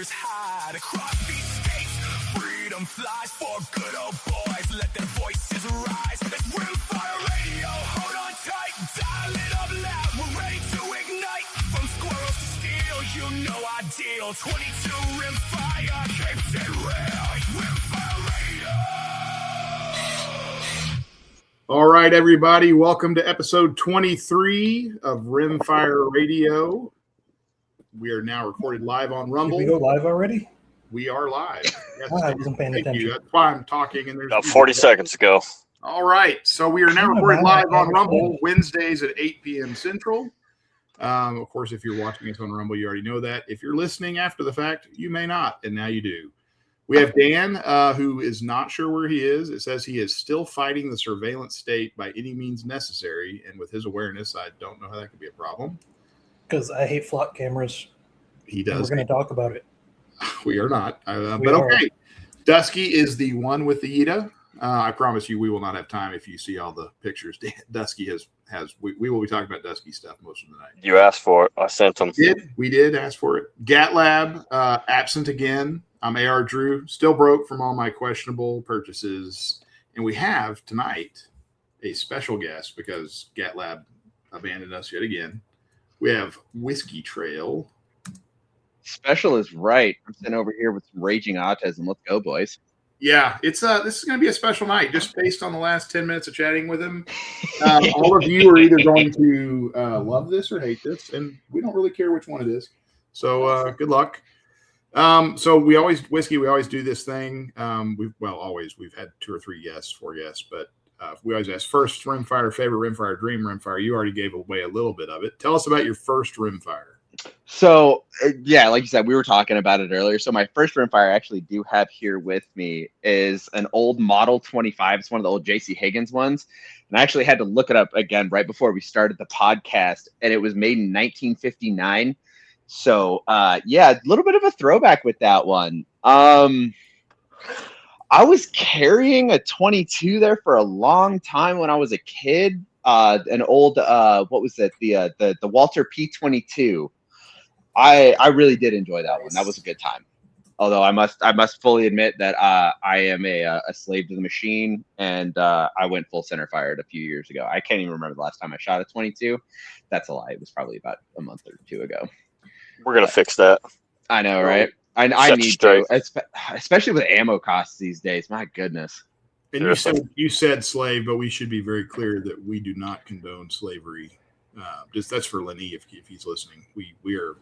fighters hide across these states. Freedom flies for good old boys. Let their voices rise. It's Rimfire Radio. Hold on tight. Dial it up loud. We're ready to ignite. From squirrels to steel, you know our deal. 22 Rimfire keeps it real. Rimfire Radio. All right, everybody. Welcome to episode 23 of Rimfire Radio. We are now recorded live on Rumble. Did we go live already? We are live. Yes, I wasn't paying attention. That's why I'm talking. And there's about 40 seconds ago. All right. So we are now recorded live on Rumble Wednesdays at 8 p.m. Central. Of course, if you're watching us on Rumble, you already know that. If you're listening after the fact, you may not, and now you do. We have Dan, who is not sure where he is. It says he is still fighting the surveillance state by any means necessary, and with his awareness, I don't know how that could be a problem. Because I hate flock cameras. He does. We're going to talk about it. We are not. But are. okay. Dusky is the one with the Ida. I promise you we will not have time if you see all the pictures. Dusky has we will be talking about Dusky stuff most of the night. You asked for it. I sent them. We did ask for it. Gatlab, absent again. I'm AR Drew, still broke from all my questionable purchases. And we have tonight a special guest because Gatlab abandoned us yet again. We have Whiskey Trail. Special is right. I'm sitting over here with some raging autism. Let's go, boys. Yeah, it's this is going to be a special night just based on the last 10 minutes of chatting with him. All of you are either going to love this or hate this, and we don't really care which one it is. So good luck. So we always do this thing. We've had 2 or 3 guests, 4 guests, but we always ask first Rimfire, favorite Rimfire, dream Rimfire. You already gave away a little bit of it. Tell us about your first Rimfire. So, yeah, like you said, we were talking about it earlier. So my first Rimfire I actually do have here with me is an old Model 25. It's one of the old J.C. Higgins ones. And I actually had to look it up again right before we started the podcast. And it was made in 1959. So, yeah, a little bit of a throwback with that one. I was carrying a 22 there for a long time when I was a kid. An old, what was it? The Walter P22. I really did enjoy that one. That was a good time. Although I must fully admit that I am a slave to the machine, and I went full Centerfire a few years ago. I can't even remember the last time I shot a 22. That's a lie. It was probably about a month or 2 ago. We're going to fix that. I know, right? I need to, especially with ammo costs these days. My goodness. And you said slave, but we should be very clear that we do not condone slavery. Just that's for Lenny if he's listening. We are.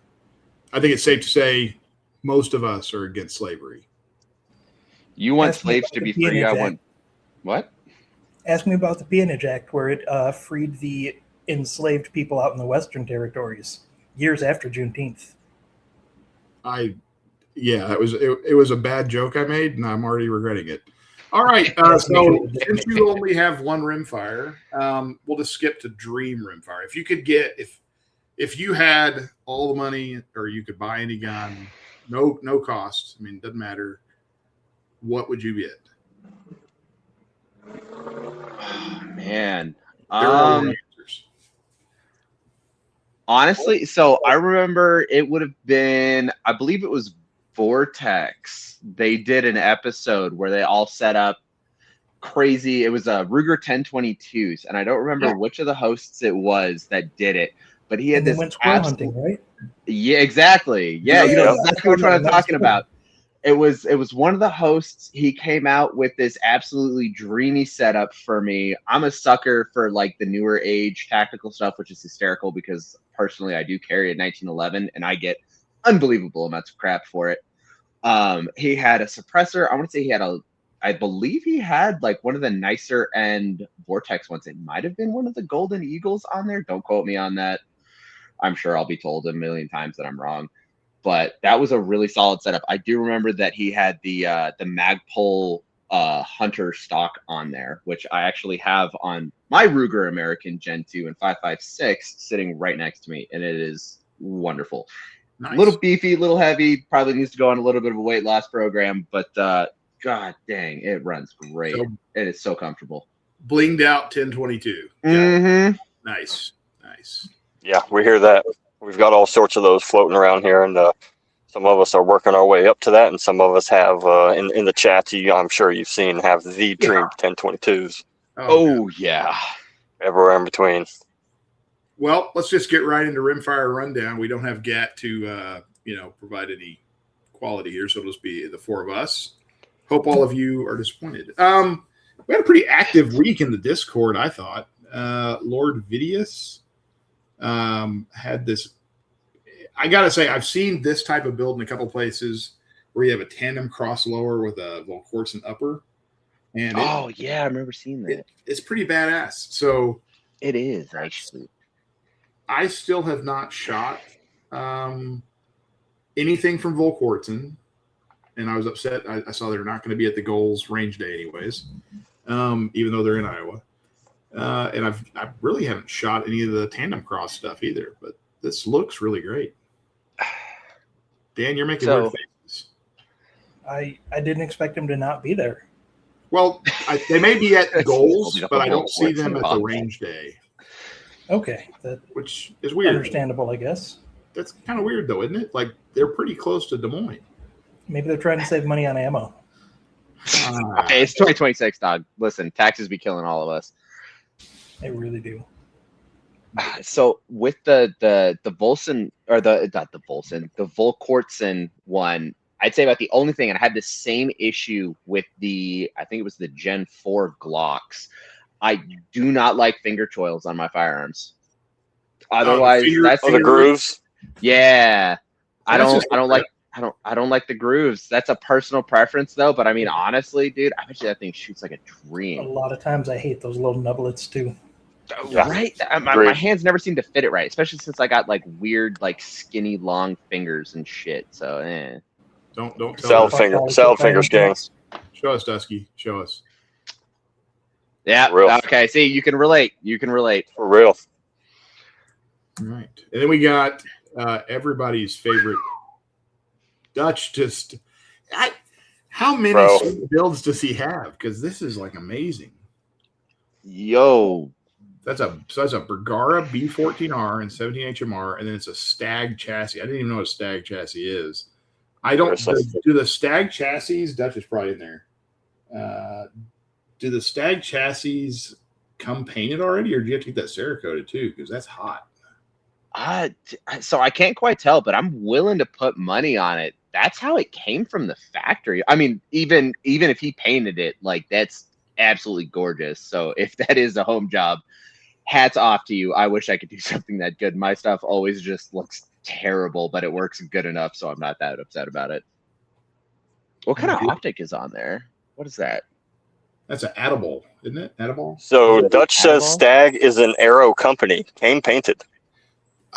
I think it's safe to say most of us are against slavery. You want slaves to be free? I want what? Ask me about the Peonage Act, where it freed the enslaved people out in the Western territories years after Juneteenth. It was a bad joke I made, and I'm already regretting it. All right, so since you only have one Rimfire, we'll just skip to Dream Rimfire. If you could get if you had all the money, or you could buy any gun, no cost. I mean, it doesn't matter. What would you get? Man, There are no answers. Honestly, so I remember it would have been, I believe it was Vortex. They did an episode where they all set up crazy. It was a Ruger 1022s, and I don't remember which of the hosts it was that did it, but he had this went squirrel hunting, right? Yeah, exactly. Yeah, you know exactly what I'm talking about. It was one of the hosts. He came out with this absolutely dreamy setup for me. I'm a sucker for like the newer age tactical stuff, which is hysterical because personally I do carry a 1911 and I get unbelievable amounts of crap for it. He had a suppressor. I believe he had like one of the nicer end Vortex ones. It might have been one of the Golden Eagles on there. Don't quote me on that. I'm sure I'll be told a million times that I'm wrong. But that was a really solid setup. I do remember that he had the Magpul Hunter stock on there, which I actually have on my Ruger American Gen 2 and 5.56 sitting right next to me, and it is wonderful. Nice. A little beefy, a little heavy, probably needs to go on a little bit of a weight loss program, but god dang, it runs great. It is so comfortable. Blinged out 1022. Mm-hmm. Nice. Yeah, we hear that. We've got all sorts of those floating around here, and Some of us are working our way up to that, and some of us have in the chat. I'm sure you've seen have the Dream 1022s. Oh yeah. Everywhere in between. Well, let's just get right into Rimfire Rundown. We don't have Gat to provide any quality here, so it'll just be the four of us. Hope all of you are disappointed. We had a pretty active week in the Discord, I thought. Lord Vidius had this. I got to say, I've seen this type of build in a couple places where you have a tandem cross lower with a Volquartsen upper. And I remember seeing that. It's pretty badass. So it is, actually. I still have not shot anything from Volquartsen, and I was upset. I saw they're not going to be at the goals range day anyways, even though they're in Iowa. And I really haven't shot any of the tandem cross stuff either, but this looks really great. Dan, you're making weird faces. I didn't expect him to not be there. Well, they may be at goals, but I don't see them at the range day. Okay. Which is weird. Understandable, I guess. That's kind of weird, though, isn't it? Like, they're pretty close to Des Moines. Maybe they're trying to save money on ammo. Hey, it's 2026, dog. Listen, taxes be killing all of us. They really do. So with the Volson, or the Volquartsen one, I'd say about the only thing, and I had the same issue with I think it was the Gen 4 Glocks. I do not like finger choils on my firearms. Otherwise, that's the grooves. Yeah, I don't like the grooves. That's a personal preference, though. But I mean, honestly, dude, I bet you that thing shoots like a dream. A lot of times, I hate those little nublets too. Yeah. Right? My hands never seem to fit it right, especially since I got like weird, like skinny, long fingers and shit. So, Don't tell us. Salad fingers, gang. Show us, Dusky. Show us. Yeah. Real. Okay. See, you can relate. For real. All right. And then we got everybody's favorite Dutch. How many builds does he have? Because this is like amazing. Yo. That's a Bergara B14R and 17 HMR, and then it's a Stag chassis. I didn't even know what a Stag chassis is. I don't do the Stag chassis. Dutch is probably in there. Do the Stag chassis come painted already, or do you have to get that Cerakoted too? Because that's hot. So I can't quite tell, but I'm willing to put money on it. That's how it came from the factory. I mean, even if he painted it, like, that's absolutely gorgeous. So if that is a home job, hats off to you. I wish I could do something that good. My stuff always just looks terrible, but it works good enough, so I'm not that upset about it. What kind of optic is on there? What is that? That's an Adable, isn't it? Adable? So Dutch says Stag is an Aero company. Came painted.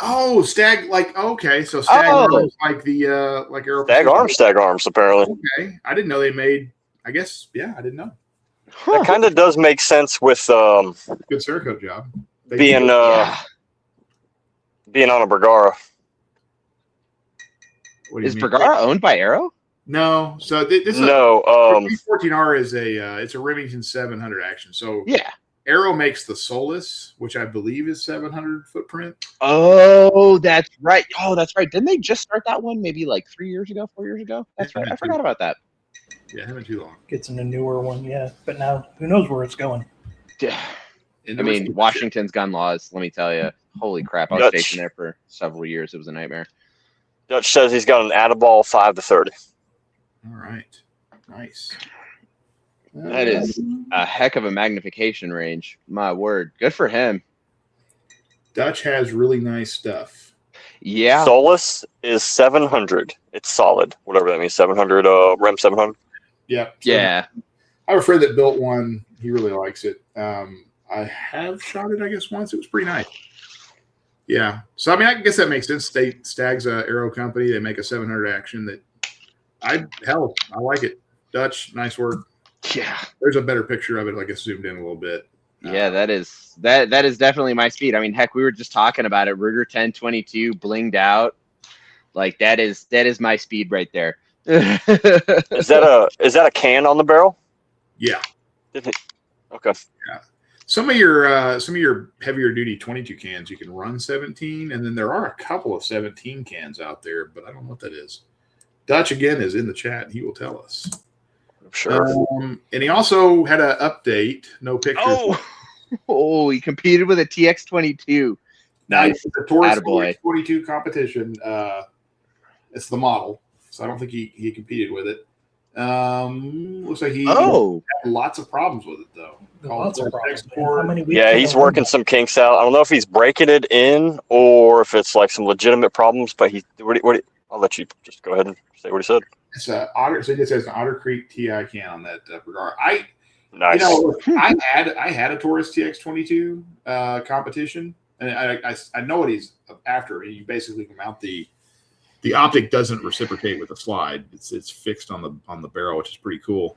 Oh, Stag, okay. So Stag arms like the like Aero. Stag arms, apparently. Okay. I didn't know they made, I guess, I didn't know. Huh. That kind of does make sense with good Cerakote job. Being on a Bergara. Is Bergara owned by Aero? No. So this B14R is it's a Remington 700 action. So yeah, Aero makes the Solus, which I believe is 700 footprint. Oh, that's right. Didn't they just start that one maybe like 4 years ago? That's right. I forgot about that. Yeah, haven't too long. Gets in a newer one, yeah. But now, who knows where it's going? Yeah. I mean, Washington's gun laws, let me tell you. Holy crap, I was stationed there for several years. It was a nightmare. Dutch says he's got an Adaball 5-30. All right. Nice. That is a heck of a magnification range. My word. Good for him. Dutch has really nice stuff. Yeah. Solus is 700. It's solid. Whatever that means. 700, Rem 700. Yeah. Yeah. I have a friend that built one. He really likes it. I have shot it, I guess, once. It was pretty nice. Yeah. So, I mean, I guess that makes sense. Stag's a Aero company. They make a 700 action that I like it. Dutch, nice work. Yeah. There's a better picture of it, like it's zoomed in a little bit. Yeah, that is definitely my speed. I mean, heck, we were just talking about it. Ruger 1022 blinged out. Like that is my speed right there. Is that a can on the barrel? Yeah. Okay. Yeah. Some of your heavier duty 22 cans you can run 17, and then there are a couple of 17 cans out there, but I don't know what that is. Dutch again is in the chat. He will tell us. Sure. And he also had an update. No pictures. Oh, he competed with a TX22. Nice. The Taurus Attaboy. 22 competition. It's the model, so I don't think he competed with it. Looks like he had lots of problems with it though. Lots of problems. How many weeks Yeah, he's working some kinks out. I don't know if he's breaking it in or if it's like some legitimate problems. But I'll let you just go ahead and say what he said. It's Otter. So it says an Otter Creek TI can on that regard. Nice. I had a Taurus TX22 competition, and I know what he's after. You basically can mount the optic doesn't reciprocate with the slide. It's fixed on the barrel, which is pretty cool.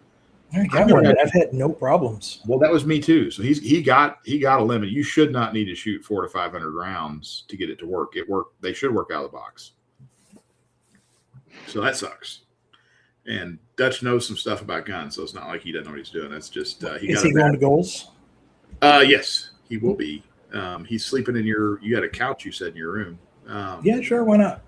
I've had no problems. Well, that was me too. So he got a limit. You should not need to shoot 400 to 500 rounds to get it to work. They should work out of the box. So that sucks. And Dutch knows some stuff about guns, so it's not like he doesn't know what he's doing. That's just Is he going to goals? Yes, he will be. He's sleeping in you got a couch, you said, in your room. Yeah, sure, why not?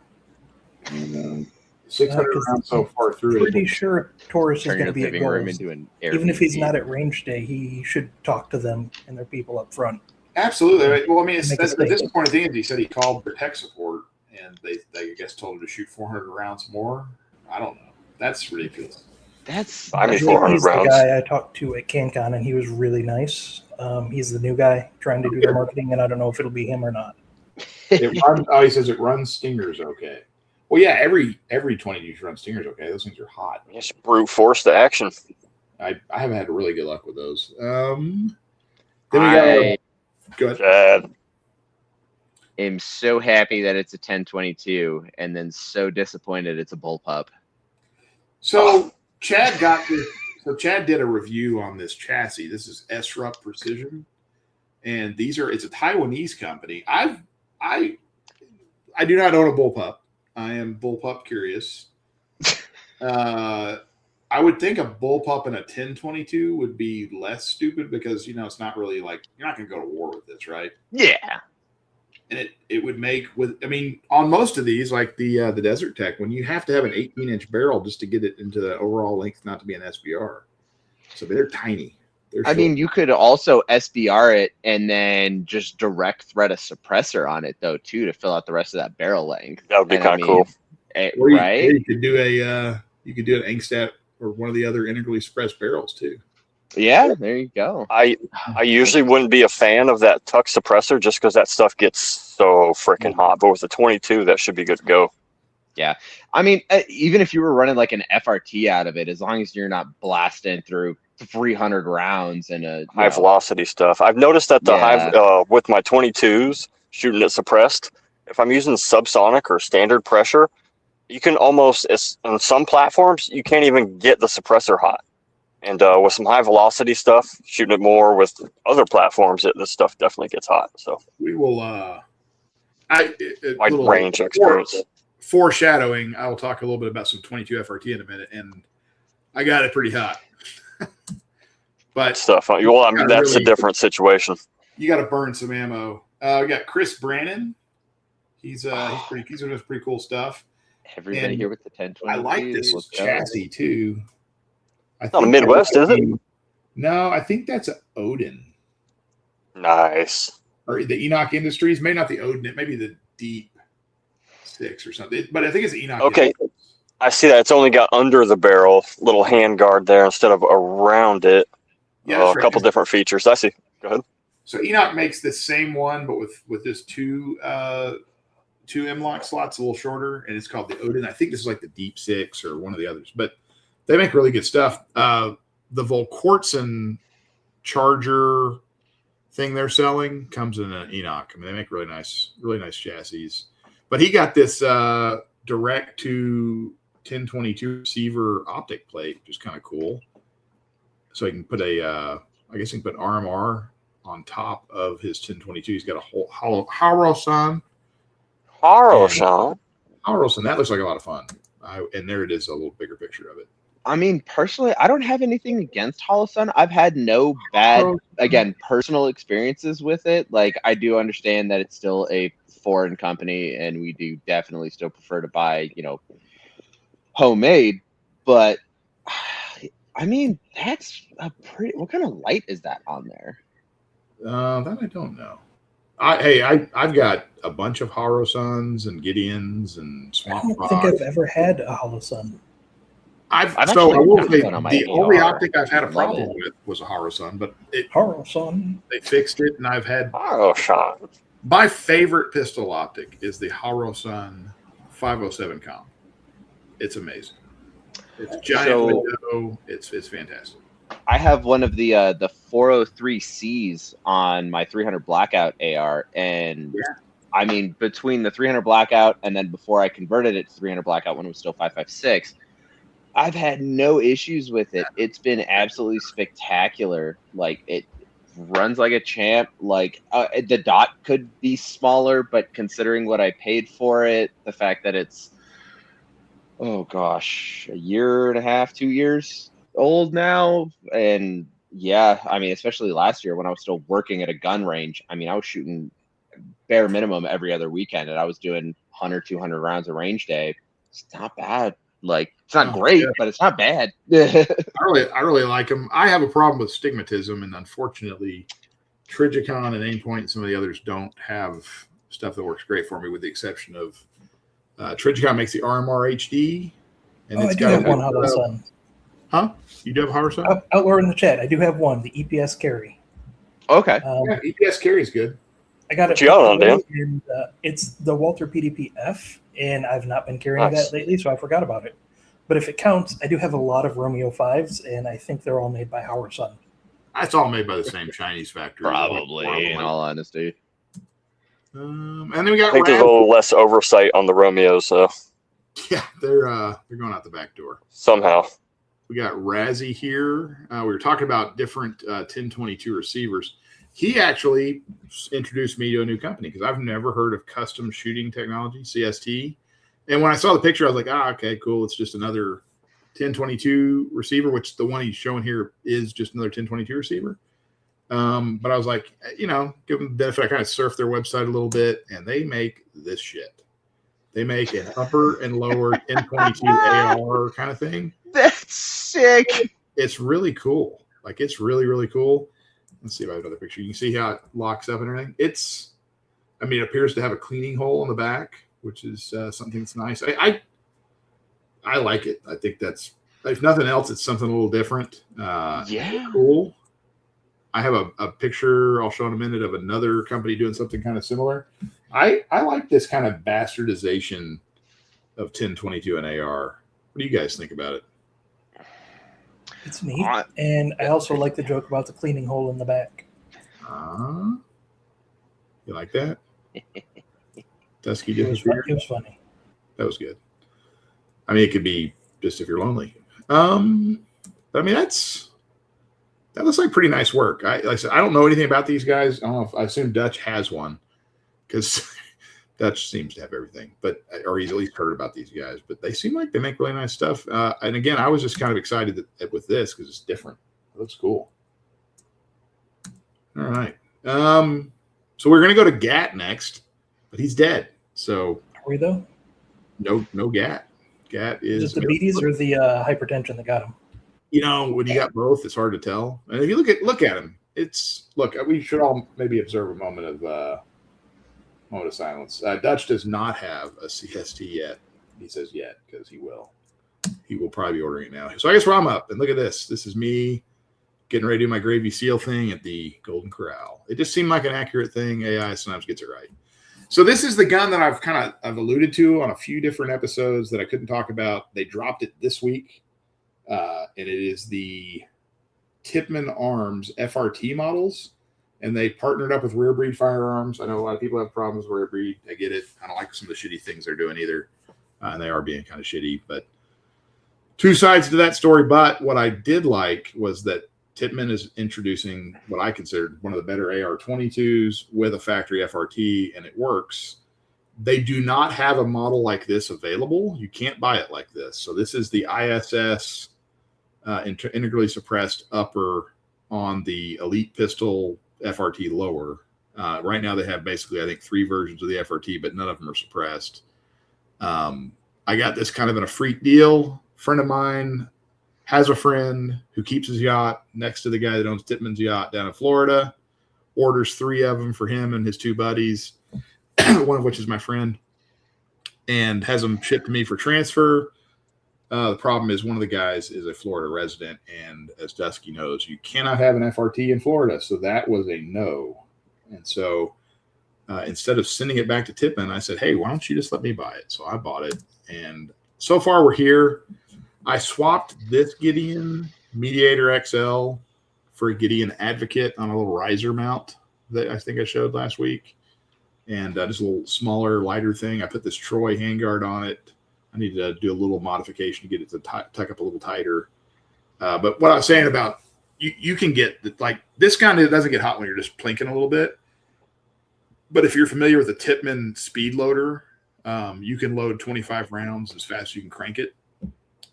600 rounds so far through. Pretty sure Taurus is going to be at goals. Even if he's not at range day, he should talk to them and their people up front. Absolutely. Well, I mean, that's the disappointing thing is he said he called their tech support and they I guess told him to shoot 400 rounds more. I don't know. That's ridiculous. He's 400 the rounds. guy I talked to at CanCon, and he was really nice. He's the new guy trying to do the marketing, and I don't know if it'll be him or not. He says it runs stingers okay. Well, yeah, every 22 runs stingers okay. Those things are hot. Just brute force the action. I haven't had really good luck with those. Then I go ahead. am so happy that it's a 1022, and then so disappointed it's a bullpup. So Chad got this. So Chad did a review on this chassis. This is SRUP Precision, and it's a Taiwanese company. I do not own a bullpup. I am bullpup curious. I would think a bullpup in a 1022 would be less stupid because it's not really like you're not going to go to war with this, right? Yeah. And it would make on most of these, like the Desert Tech, when you have to have an 18-inch barrel just to get it into the overall length, not to be an SBR. So they're tiny. I mean, you could also SBR it and then just direct thread a suppressor on it though too to fill out the rest of that barrel length. That would be kind of cool, right? You could do an Angstat or one of the other integrally suppressed barrels too. Yeah, there you go. I usually wouldn't be a fan of that tuck suppressor just because that stuff gets so freaking hot. But with the 22, that should be good to go. Yeah, I mean, even if you were running like an FRT out of it, as long as you're not blasting through 300 rounds and a high velocity stuff. I've noticed that with my 22s shooting it suppressed, if I'm using subsonic or standard pressure, you can almost on some platforms you can't even get the suppressor hot. And with some high velocity stuff, shooting it more with other platforms, this stuff definitely gets hot. So we will. Range experience. Foreshadowing. I will talk a little bit about some 22 FRT in a minute, and I got it pretty hot. But stuff. Well, that's a different situation. You got to burn some ammo. We got Chris Brannon. He's doing pretty cool stuff. Everybody here with the 1020. I like this chassis too. It's not a Midwest, is it? No, I think that's an Odin. Nice. Or the Enoch Industries. Maybe not the Odin. Maybe the Deep 6 or something. But I think it's Enoch. Okay. Industries. I see that. It's only got under the barrel, little hand guard there instead of around it. Yeah, a couple different features. I see. Go ahead. So Enoch makes the same one, but with this two M-lock slots a little shorter, and it's called the Odin. I think this is like the Deep 6 or one of the others. But they make really good stuff. The Volquartsen charger thing they're selling comes in an Enoch. I mean, they make really nice chassis. But he got this direct to 1022 receiver optic plate, which is kind of cool. So he can put I guess he can put RMR on top of his 1022. He's got a whole Harosan. That looks like a lot of fun. And there it is, a little bigger picture of it. I mean, personally, I don't have anything against Holosun. I've had no bad, personal experiences with it. Like, I do understand that it's still a foreign company, and we do definitely still prefer to buy, homemade, but I mean, that's a pretty. What kind of light is that on there? That I don't know. I've got a bunch of Haro-Suns and Gideons and Swamp I don't Fox. think I've ever had a Holo-Sun. I actually will got say one on my the only AR. optic I've had a Love problem it. with was a Haro-Sun, but Holo-Sun. they fixed it, and I've had Oh, Sean. my favorite pistol optic is the Haro-Sun 507 comp. It's amazing. It's giant window. It's fantastic. I have one of the 403Cs on my 300 blackout AR, and I mean, between the 300 blackout and then before I converted it to 300 blackout when it was still 5.56, I've had no issues with it. It's been absolutely spectacular. Like, it runs like a champ. Like, the dot could be smaller, but considering what I paid for it, the fact that it's, oh gosh, a year and a half, 2 years old now, and yeah, I mean, especially last year when I was still working at a gun range, I mean, I was shooting bare minimum every other weekend, and I was doing 100, 200 rounds a range day. It's not bad. Like, it's not great, but it's not bad. I really like them. I have a problem with stigmatism, and unfortunately, Trigicon and Aimpoint and some of the others don't have stuff that works great for me, with the exception of Trigicon makes the RMR HD, and it's I do got have one Holo-Sun. Huh? You do have a Haro-Sun? Outlaw in the chat. I do have one, the EPS carry. Okay. Yeah, EPS carry is good. I got it. You got it on, Dan? And, it's the Walter PDP F, and I've not been carrying that lately, so I forgot about it. But if it counts, I do have a lot of Romeo 5s, and I think they're all made by Haro-Sun. That's all made by the same Chinese factory. Probably, in all honesty. And then we got I think there's a little less oversight on the Romeos, so yeah, they're going out the back door. somehow. We got Razzie here. We were talking about different 1022 receivers. He actually introduced me to a new company because I've never heard of custom shooting technology, CST. And when I saw the picture, I was like, okay, cool. It's just another 1022 receiver, which the one he's showing here is just another 1022 receiver. But I was like, give them the benefit. I kind of surfed their website a little bit, and they make this shit. They make an upper and lower 1022 AR kind of thing. That's sick. It's really cool. Like, it's really, really cool. Let's see if I have another picture. You can see how it locks up and everything. It appears to have a cleaning hole in the back, which is something that's nice. I like it. I think that's, if nothing else, it's something a little different. Cool. I have a picture I'll show in a minute of another company doing something kind of similar. I like this kind of bastardization of 1022 and AR. What do you guys think about it? It's neat. And I also like the joke about the cleaning hole in the back. You like that? Dusky It was funny. That was good. I mean, it could be just if you're lonely. I mean, that looks like pretty nice work. Like I said, I don't know anything about these guys. I don't know if, I assume Dutch has one because Dutch seems to have everything, or he's at least heard about these guys. But they seem like they make really nice stuff. And again, I was just kind of excited with this because it's different. It looks cool. All right. So we're gonna go to Gat next, but he's dead. So are we though? No Gat. Gat is it the beaties or the hypertension that got him? When you got both, it's hard to tell. And if you look at him, we should all maybe observe a moment of silence. Dutch does not have a CST yet. He says yet because he will. He will probably be ordering it now. So I guess I'm up, and look at this. This is me getting ready to do my gravy seal thing at the Golden Corral. It just seemed like an accurate thing. AI sometimes gets it right. So this is the gun that I've alluded to on a few different episodes that I couldn't talk about. They dropped it this week. And it is the Tippmann Arms FRT models, and they partnered up with Rare Breed Firearms. I know a lot of people have problems with Rare Breed. I get it. I don't like some of the shitty things they're doing either, and they are being kind of shitty. But two sides to that story. But what I did like was that Tippmann is introducing what I considered one of the better AR-22s with a factory FRT, and it works. They do not have a model like this available. You can't buy it like this. So this is the ISS integrally suppressed upper on the Elite Pistol FRT lower. Right now they have basically, I think, 3 versions of the FRT, but none of them are suppressed. I I got this kind of in a freak deal. Friend of mine has a friend who keeps his yacht next to the guy that owns Tippmann's yacht down in Florida, orders 3 of them for him and his 2 buddies, one of which is my friend, and has them shipped to me for transfer. The problem is one of the guys is a Florida resident, and as Dusky knows, you cannot have an FRT in Florida, so that was a no. And so instead of sending it back to Tippmann, I said, hey, why don't you just let me buy it? So I bought it, and so far we're here. I swapped this Gideon Mediator XL for a Gideon Advocate on a little riser mount that I think I showed last week, and just a little smaller, lighter thing. I put this Troy handguard on it. I need to do a little modification to get it to tuck up a little tighter. But what I was saying about you can get like this kind of doesn't get hot when you're just plinking a little bit. But if you're familiar with the Tippmann speed loader, you can load 25 rounds as fast as you can crank it.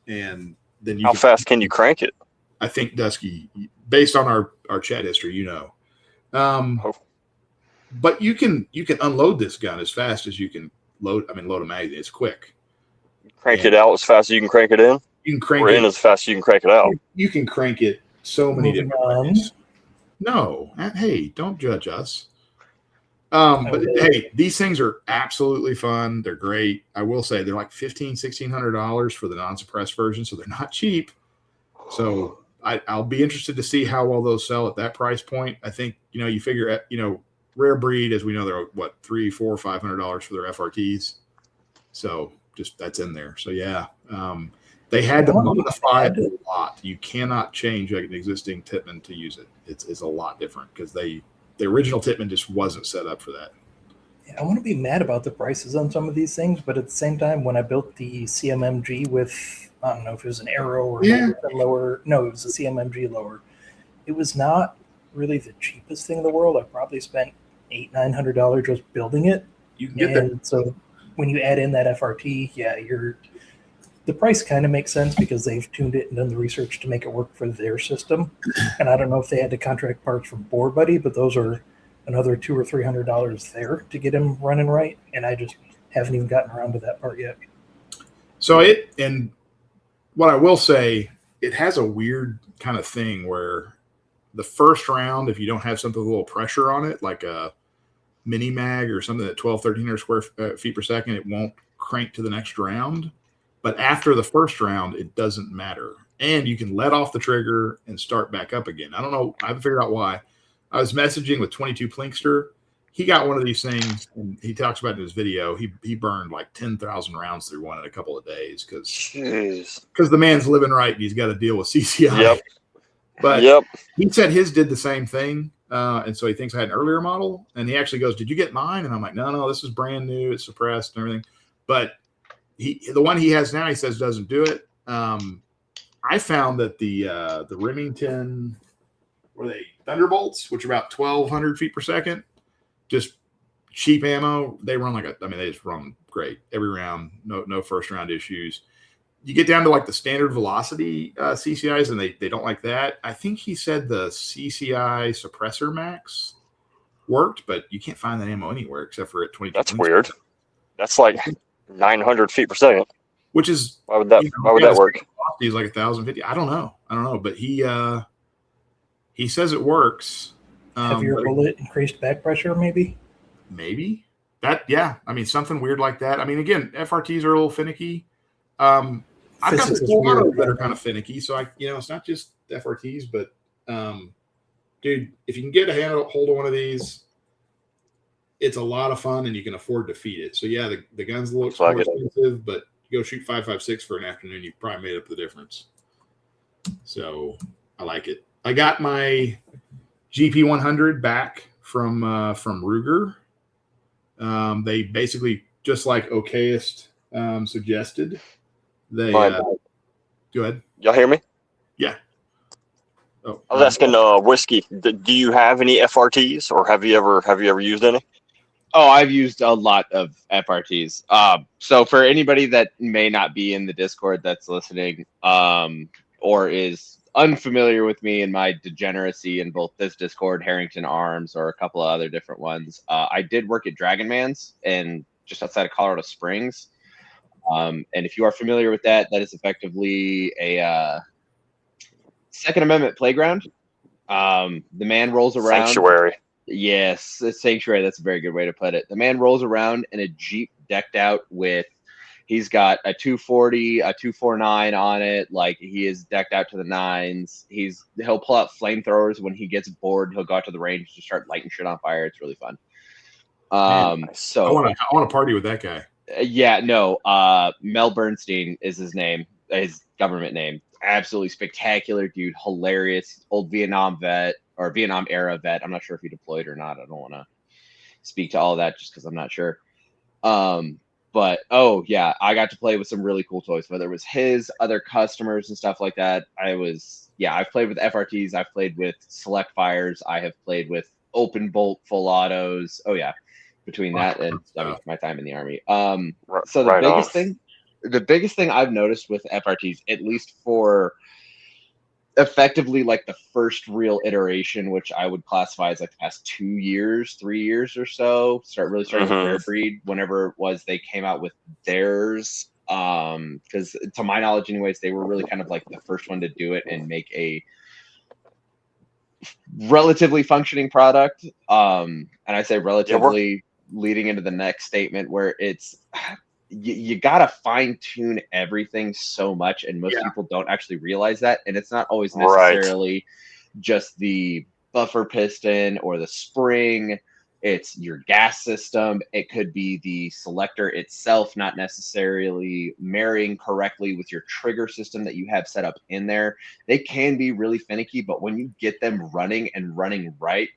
And then how fast can you crank it? I think Dusky, based on our chat history, you know. But you can unload this gun as fast as you can load a magazine. It's quick. Crank it out as fast as you can crank it in? You can crank or it in as fast as you can crank it out. You can crank it so many different ways. No. Hey, don't judge us. But hey, these things are absolutely fun. They're great. I will say they're like $1,600 for the non-suppressed version, so they're not cheap. So I'll be interested to see how well those sell at that price point. I think, you figure, rare breed, as we know, they're what, $300, $400, $500 for their FRTs. So just that's in there. So yeah, they had to modify it a lot. You cannot change an existing Tippmann to use it. It's a lot different because the original Tippmann just wasn't set up for that. Yeah, I want to be mad about the prices on some of these things, but at the same time, when I built the CMMG with, I don't know if it was an Arrow or lower. No, it was a CMMG lower. It was not really the cheapest thing in the world. I probably spent $800-900 just building it. You can get that. So when you add in that FRT, yeah, the price kind of makes sense because they've tuned it and done the research to make it work for their system. And I don't know if they had to contract parts from Board Buddy, but those are another $200 or $300 there to get them running right. And I just haven't even gotten around to that part yet. So and what I will say, it has a weird kind of thing where the first round, if you don't have something with a little pressure on it, like a mini mag or something at 1,200-1,300 square feet per second, it won't crank to the next round. But after the first round, it doesn't matter. And you can let off the trigger and start back up again. I don't know. I haven't figured out why. I was messaging with 22 Plinkster. He got one of these things, and he talks about it in his video. He burned like 10,000 rounds through one in a couple of days because the man's living right and he's got to deal with CCI. Yep. But he said his did the same thing. And so he thinks I had an earlier model. And he actually goes, did you get mine? And I'm like, no, this is brand new. It's suppressed and everything. But the one he has now, he says doesn't do it. I found that the Remington, were they Thunderbolts, which are about 1,200 feet per second, just cheap ammo. They run they just run great every round. No first round issues. You get down to like the standard velocity CCIs, and they don't like that. I think he said the CCI suppressor max worked, but you can't find that ammo anywhere except for at 22. That's weird. That's like 900 feet per second. Which is why would that work? He's like 1,050. I don't know, but he says it works. Have your bullet increased back pressure? Maybe that. Yeah, something weird like that. Again, FRTs are a little finicky. I've got some autos that are kind of finicky, so it's not just FRTs, but dude, if you can get a hold of one of these, it's a lot of fun and you can afford to feed it. So yeah, the gun's a little more expensive, but you go shoot 5.56 for an afternoon, you've probably made up the difference. So I like it. I got my GP100 back from Ruger. They basically, just like Okayest suggested, they go ahead. Y'all hear me? Yeah. I was asking Whiskey, do you have any FRTs, or have you ever used any? Oh, I've used a lot of FRTs. So for anybody that may not be in the Discord that's listening, or is unfamiliar with me and my degeneracy in both this Discord, Harrington Arms, or a couple of other different ones, I did work at Dragon Man's and just outside of Colorado Springs. And if you are familiar with that, that is effectively a Second Amendment playground. The man rolls around. Sanctuary. Yes, a sanctuary. That's a very good way to put it. The man rolls around in a Jeep decked out with, he's got a 240, a 249 on it. Like, he is decked out to the nines. He'll pull out flamethrowers when he gets bored. He'll go out to the range to start lighting shit on fire. It's really fun. So I want to party with that guy. Mel Bernstein is his name, his government name. Absolutely spectacular dude, hilarious, old Vietnam vet or Vietnam era vet. I'm not sure if he deployed or not. I don't want to speak to all of that just because I'm not sure. But I got to play with some really cool toys, whether it was his, other customers and stuff like that. I've played with FRTs, I've played with select fires, I have played with open bolt full autos. Between that and my time in the Army. So the biggest thing I've noticed with FRTs, at least for effectively like the first real iteration, which I would classify as like the past 2 years, 3 years or so, starting with Rare Breed, whenever it was they came out with theirs. Because to my knowledge anyways, they were really kind of like the first one to do it and make a relatively functioning product. And I say relatively leading into the next statement, where it's you gotta fine tune everything so much, and most people don't actually realize that. And it's not always necessarily just the buffer piston or the spring. It's your gas system. It could be the selector itself not necessarily marrying correctly with your trigger system that you have set up in there. They can be really finicky, but when you get them running and running right,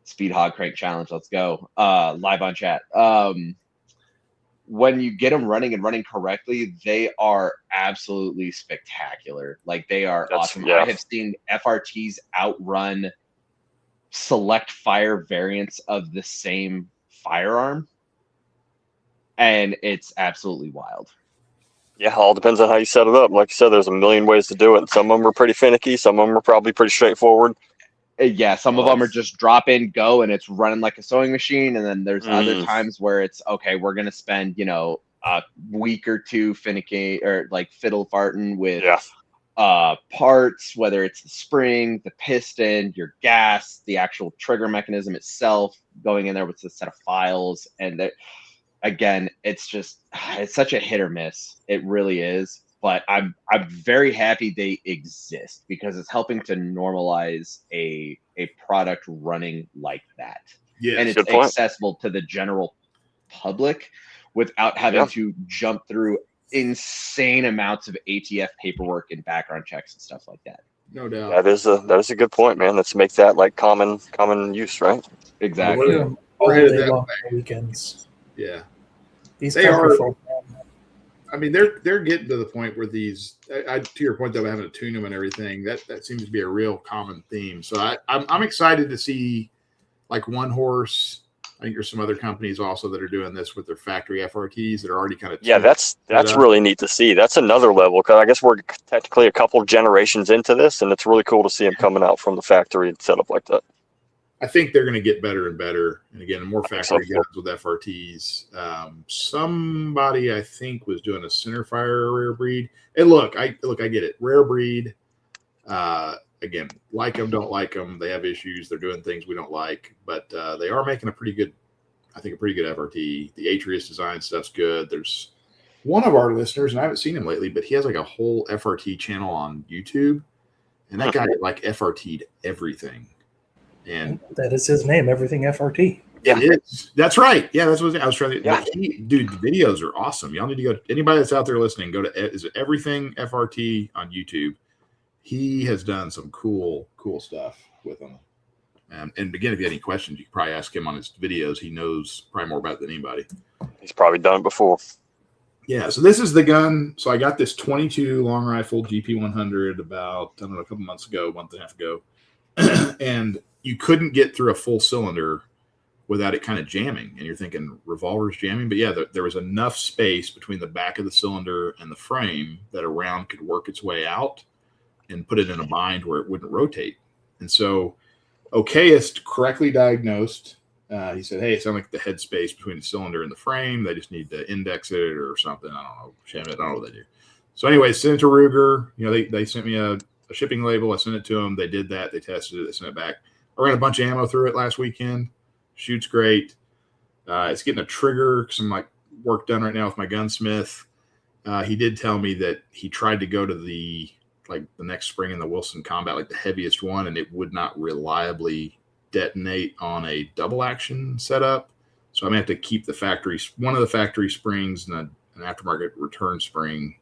Speed Hog Crank Challenge, let's go. Live on chat. When you get them running and running correctly, they are absolutely spectacular. Like, they are awesome. I have seen FRTs outrun select fire variants of the same firearm, and it's absolutely wild. Yeah, all depends on how you set it up. Like you said, there's a million ways to do it. Some of them are pretty finicky. Some of them are probably pretty straightforward. Yeah, some of them are just drop in, go, and it's running like a sewing machine. And then there's other times where it's, okay, we're going to spend, a week or two finicky or like fiddle farting with parts, whether it's the spring, the piston, your gas, the actual trigger mechanism itself, going in there with a set of files. And again, it's such a hit or miss. It really is. But I'm very happy they exist, because it's helping to normalize a product running like that. Yeah, and it's accessible to the general public without having to jump through insane amounts of ATF paperwork and background checks and stuff like that. No doubt. That is a good point, man. Let's make that like common use, right? Exactly. All day long weekends. Yeah. They are. I mean, they're getting to the point where these, to your point though, having to tune them and everything, that seems to be a real common theme. So I'm excited to see, like, One Horse. I think there's some other companies also that are doing this with their factory FRTs that are already kind of that's really neat to see. That's another level, because I guess we're technically a couple of generations into this, and it's really cool to see them coming out from the factory and set up like that. I think they're going to get better and better. And again, more factory guns with FRTs. Somebody I think was doing a Centerfire Rare Breed. And look, I get it. Rare Breed. Again, like them, don't like them. They have issues. They're doing things we don't like, but they are making a pretty good FRT. The Atrius design stuff's good. There's one of our listeners, and I haven't seen him lately, but he has like a whole FRT channel on YouTube, and that guy like FRT'd everything. And that is his name, Everything FRT. Yeah, it is. That's right. Yeah, that's what I was trying to. Yeah, dude, the videos are awesome. Y'all need to go. Anybody that's out there listening, go to Everything FRT on YouTube. He has done some cool stuff with them. And again, if you have any questions, you can probably ask him on his videos. He knows probably more about it than anybody. He's probably done it before. Yeah. So this is the gun. So I got this 22 long rifle GP100 about a couple months ago, month and a half ago, and you couldn't get through a full cylinder without it kind of jamming. And you're thinking revolver's jamming, but yeah, there was enough space between the back of the cylinder and the frame that a round could work its way out and put it in a bind where it wouldn't rotate. And so Okayist correctly diagnosed He said, "Hey, it's on like the head space between the cylinder and the frame. They just need to index it or something. I don't know. Sham it. I don't know what they do." So anyway, sent it to Ruger. They sent me a shipping label. I sent it to them. They did that. They tested it. They sent it back. I ran a bunch of ammo through it last weekend. Shoots great. It's getting a trigger. Some like work done right now with my gunsmith. He did tell me that he tried to go to the next spring in the Wilson Combat, like the heaviest one, and it would not reliably detonate on a double action setup. So I'm gonna have to keep one of the factory springs and an aftermarket return spring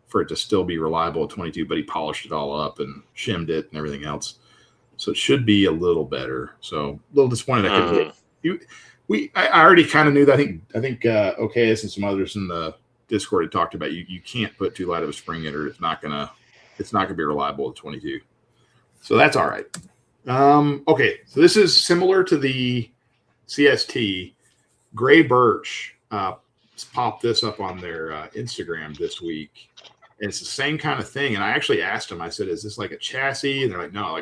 for it to still be reliable at 22, but he polished it all up and shimmed it and everything else. So it should be a little better. So a little disappointed I couldn't. I already kind of knew that. I think OKS and some others in the Discord had talked about you can't put too light of a spring in it. It's not gonna be reliable at 22. So that's all right. Okay, so this is similar to the CST. Gray Birch popped this up on their Instagram this week. And it's the same kind of thing. And I actually asked them, I said, "Is this like a chassis?" And they're like, "No,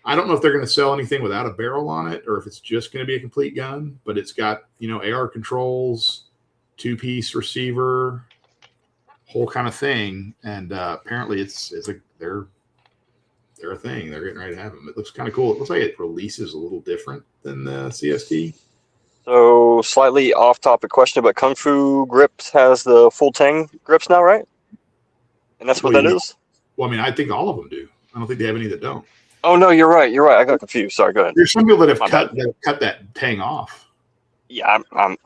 I don't know if they're going to sell anything without a barrel on it or if it's just going to be a complete gun, but it's got, AR controls, 2-piece receiver, whole kind of thing." And apparently it's like they're a thing. They're getting ready to have them. It looks kind of cool. It looks like it releases a little different than the CST. So slightly off topic question, but Kung Fu Grips has the full Tang grips now, right? And that's what that is? Well, I mean, I think all of them do. I don't think they have any that don't. Oh no, you're right. I got confused. Sorry, go ahead. There's some people that have cut that Tang off. Yeah, I'm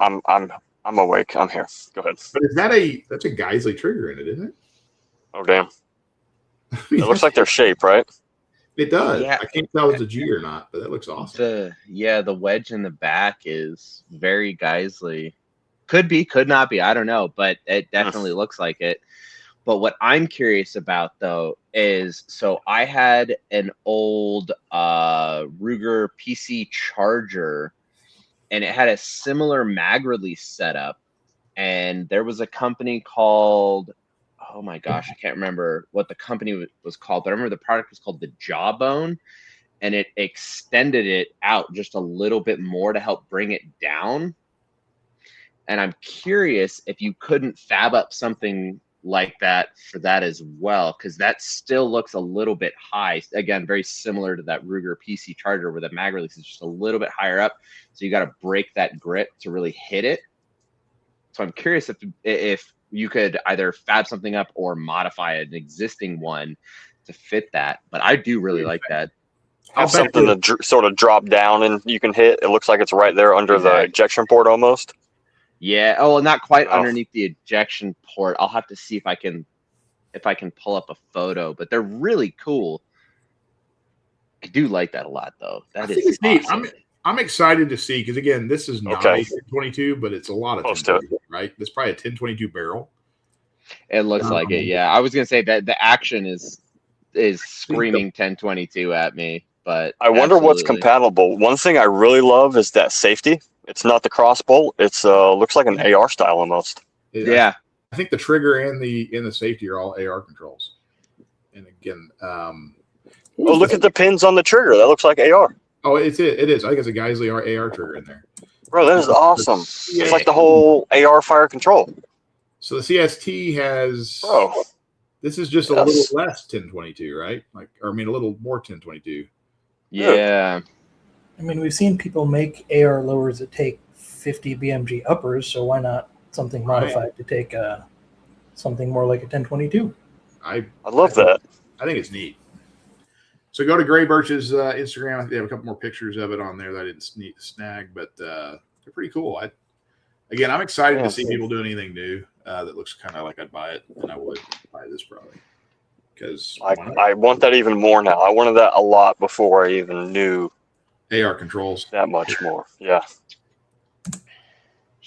awake. I'm here. Go ahead. But that's a Geisley trigger in it, isn't it? Oh damn. It looks like their shape, right? It does. Yeah. I can't tell if it's a G or not, but that looks awesome. The wedge in the back is very Geisley. Could be, could not be. I don't know, but it definitely looks like it. But what I'm curious about, though, is so I had an old Ruger PC Charger, and it had a similar mag release setup. And there was a company called, oh my gosh, I can't remember what the company was called, but I remember the product was called the Jawbone, and it extended it out just a little bit more to help bring it down. And I'm curious if you couldn't fab up something like that for that as well, because that still looks a little bit high. Again, very similar to that Ruger PC Charger where the mag release is just a little bit higher up. So you got to break that grip to really hit it. So I'm curious if you could either fab something up or modify an existing one to fit that. But I do really like that. Have something to sort of drop down and you can hit. It looks like it's right there under the ejection port almost. Yeah. Oh, not quite underneath the ejection port. I'll have to see if I can pull up a photo, but they're really cool. I do like that a lot, though. That is awesome. Neat. I'm excited to see, because again, this is not a 1022, but it's a lot of 1022, right? This is probably a 1022 barrel. It looks like it. Yeah, I was gonna say that the action is screaming 1022 at me, but I wonder what's compatible. One thing I really love is that safety. It's not the crossbolt. It's looks like an AR style almost. Yeah. I think the trigger and the safety are all AR controls. And again, look at the pins on the trigger. That looks like AR. Oh, it is. I think it's a Geisley AR trigger in there. Bro, that is awesome. Yeah. It's like the whole AR fire control. So the CST has. Oh. This is just a little less 1022, right? A little more 1022. Yeah. I mean, we've seen people make AR lowers that take 50 BMG uppers, so why not something modified to take something more like a 1022? I love that. I think it's neat. So go to Gray Birch's Instagram. I think they have a couple more pictures of it on there that I didn't snag, but they're pretty cool. I'm excited to see people do anything new that looks kind of like I'd buy it, and I would buy this probably. Because I want that even more now. I wanted that a lot before I even knew AR controls that much more. Yeah.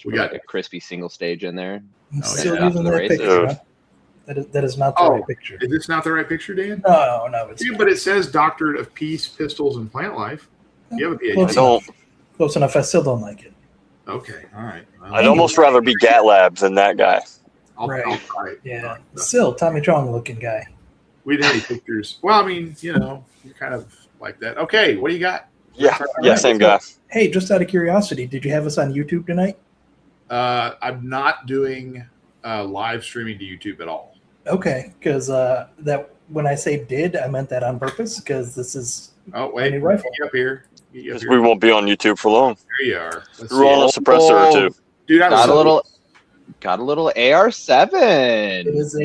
We got a crispy single stage in there. I'm still using that picture. Huh? That is not the right picture. Is this not the right picture, Dan? No, it's not. But it says Doctorate of Peace, Pistols, and Plant Life. You have a PhD. Close enough. I still don't like it. Okay, all right. I'd almost rather be Gatlab than that guy. I'll try it. Yeah, still Tommy Chong looking guy. We didn't have any pictures. Well, you're kind of like that. Okay, what do you got? Yeah, right, same so- guy. Hey, just out of curiosity, did you have us on YouTube tonight? I'm not doing live streaming to YouTube at all. Okay, because that when I say did, I meant that on purpose because this is Oh wait, new rifle. get up here. Get up Because here. we won't be on YouTube for long. There you are. Let's Threw on a see. suppressor or two. Dude, I Got a love little- this. Got a little AR-7. It is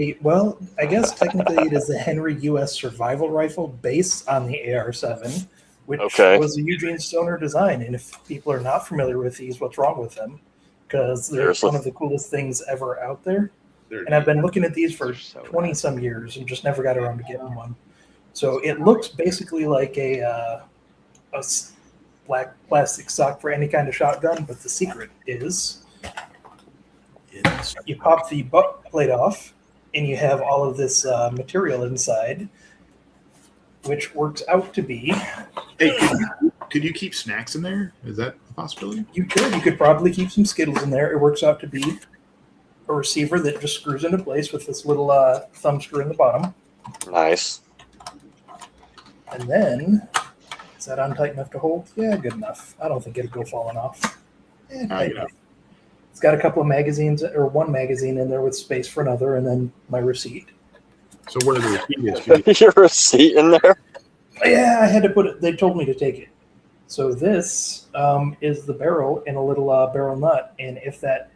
I guess technically it is the Henry U.S. survival rifle based on the AR-7, which was a Eugene Stoner design. And if people are not familiar with these, what's wrong with them? Because they're Seriously? one of the coolest things ever out there. There And I've been looking at these for They're so 20 some years and just never got around to getting one. So it looks basically like a black plastic stock for any kind of shotgun, but the secret is you pop the butt plate off and you have all of this material inside, which works out to be. Hey, could you keep snacks in there? Is that a possibility? You could probably keep some Skittles in there. It works out to be a receiver that just screws into place with this little thumb screw in the bottom. Nice. And then, is that on tight enough to hold? Yeah, good enough. I don't think it'll go falling off. Tight enough. It's got a couple of magazines, or one magazine in there with space for another, and then my receipt. So where the receipt is? Your receipt in there? Yeah, I had to put it. They told me to take it. So this is the barrel in a little barrel nut, and if that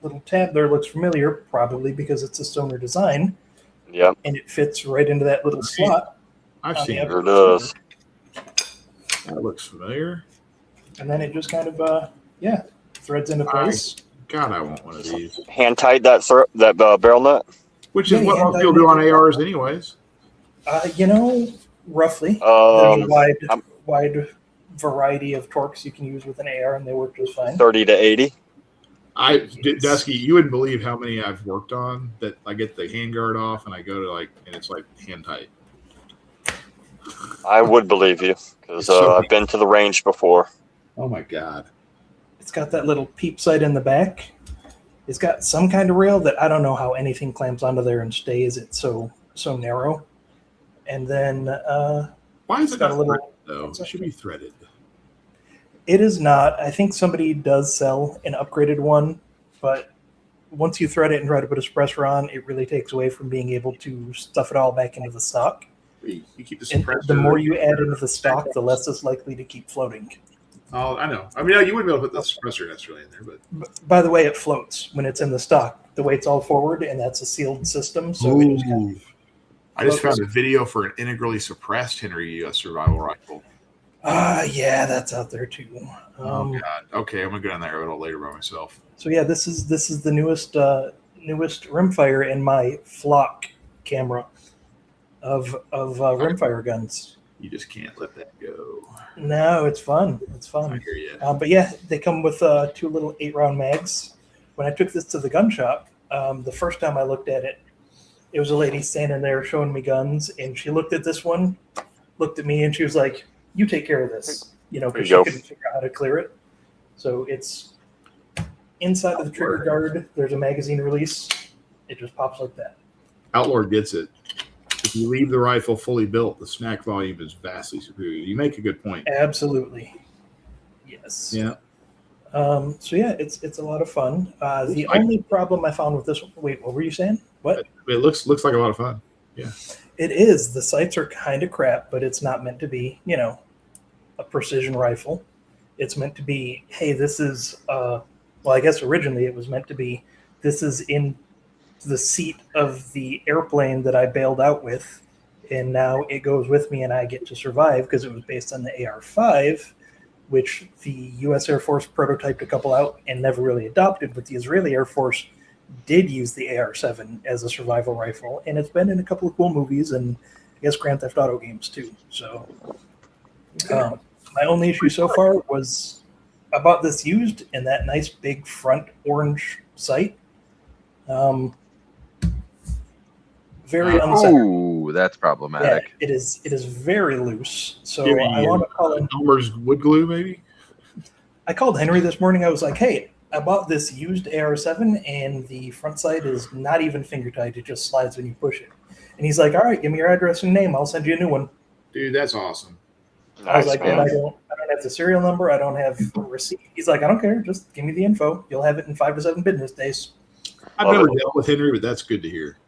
little tab there looks familiar, probably because it's a Stoner design. Yep. And it fits right into that little slot. I've seen it. Sure does. That looks familiar. And then it just kind of, threads into place. God, I want one of these. Hand tight that barrel nut. Which is what most people do on ARs, anyways. Roughly. There's a I'm- wide variety of torques you can use with an AR, and they work just fine. 30 to 80. Dusky, you wouldn't believe how many I've worked on that I get the handguard off and I go to and it's like hand tight. I would believe you because So- I've been to the range before. Oh my God. It's got that little peep sight in the back. It's got some kind of rail that I don't know how anything clamps onto there and stays. It's so narrow. And then Why is it got not a little- threaded, though? It should be threaded. it is not. I think somebody does sell an upgraded one, but once you thread it and try to put a suppressor on, it really takes away from being able to stuff it all back into the stock. You keep the And suppressor. the more you add into the stock, the less it's likely to keep floating. Oh, I know. I mean, you wouldn't be able to put the suppressor necessarily in there, but By the way, it floats when it's in the stock. The weight's all forward, and that's a sealed system. So it just kind of, I just found a video for an integrally suppressed Henry U.S. survival rifle. yeah, that's out there too. Oh God. Okay, I'm gonna go down that rabbit hole later by myself. So yeah, this is the newest rimfire in my flock camera of rimfire guns. You just can't let that go. No, it's fun. It's I fun. hear you. But yeah, they come with 2 little 8-round mags. When I took this to the gun shop, the first time I looked at it, it was a lady standing there showing me guns, and she looked at this one, looked at me, and she was like, "You take care of this," because she couldn't figure out how to clear it. So it's inside of the trigger guard. There's a magazine release. It just pops like that. Outlord gets it. If you leave the rifle fully built, the snack volume is vastly superior. You make a good point. Absolutely. Yes. Yeah. So yeah, it's a lot of fun. The only problem I found with this one, wait, what were you saying? What? It looks like a lot of fun. Yeah. It is. The sights are kind of crap, but it's not meant to be, a precision rifle. It's meant to be, hey, this is, I guess originally it was meant to be, this is in the seat of the airplane that I bailed out with, and now it goes with me and I get to survive because it was based on the AR-5, which the U.S. Air Force prototyped a couple out and never really adopted, but the Israeli Air Force did use the AR-7 as a survival rifle, and it's been in a couple of cool movies and I guess Grand Theft Auto games too. So my only issue so far was I bought this used in that nice big front orange sight. Very unsettled. Oh, that's problematic. Yeah, it is very loose. So Maybe I want to call him. Elmer's wood glue, maybe. I called Henry this morning. I was like, "Hey, I bought this used AR-7, and the front sight is not even finger tight. It just slides when you push it." And he's like, "All right, give me your address and name. I'll send you a new one." Dude, that's awesome. I was Nice, like, but man. I don't have the serial number. I don't have a receipt. He's like, I don't care. Just give me the info. You'll have it in 5 to 7 business days. I've never dealt with Henry, but that's good to hear.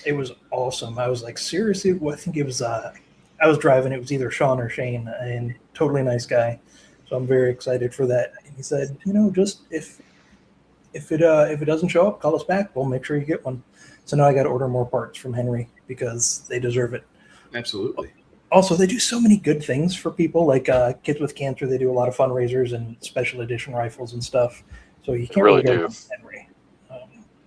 It was awesome. I was like, seriously? Well, I think it was, I was driving. It was either Sean or Shane, and totally nice guy. So I'm very excited for that. And he said, just if it doesn't show up, call us back. We'll make sure you get one. So now I got to order more parts from Henry because they deserve it. Absolutely. Also, they do so many good things for people, like Kids with Cancer. They do a lot of fundraisers and special edition rifles and stuff. So you can't really go do. wrong with Henry.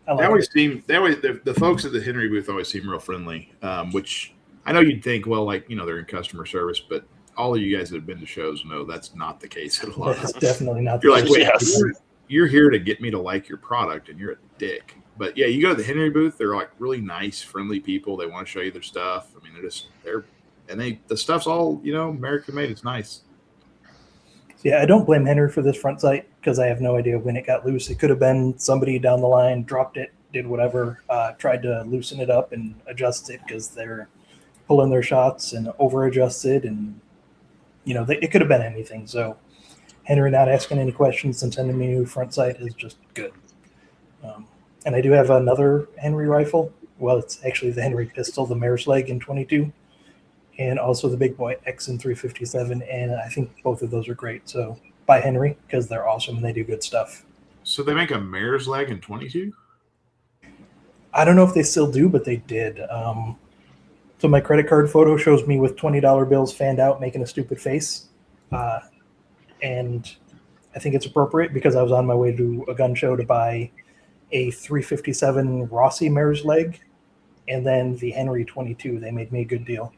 The folks at the Henry booth always seem real friendly, which I know you'd think, well, like, they're in customer service, but all of you guys that have been to shows know that's not the case at a lot. That's definitely not. You're like, wait, Yes. you're here to get me to like your product, and you're a dick. But yeah, you go to the Henry booth, they're like really nice, friendly people. They want to show you their stuff. I mean, the stuff's all, American made. It's nice. Yeah, I don't blame Henry for this front sight because I have no idea when it got loose. It could have been somebody down the line dropped it, did whatever, tried to loosen it up and adjust it because they're pulling their shots and over adjusted, and it could have been anything. So Henry not asking any questions and sending me a new front sight is just good. And I do have another Henry rifle. Well, it's actually the Henry pistol, the Mare's Leg in 22, and also the Big Boy X in 357. And I think both of those are great. So buy Henry because they're awesome and they do good stuff. So they make a Mare's Leg in 22? I don't know if they still do, but they did. So my credit card photo shows me with $20 bills fanned out making a stupid face. And I think it's appropriate because I was on my way to a gun show to buy a 357 Rossi Mare's Leg and then the Henry 22. They made me a good deal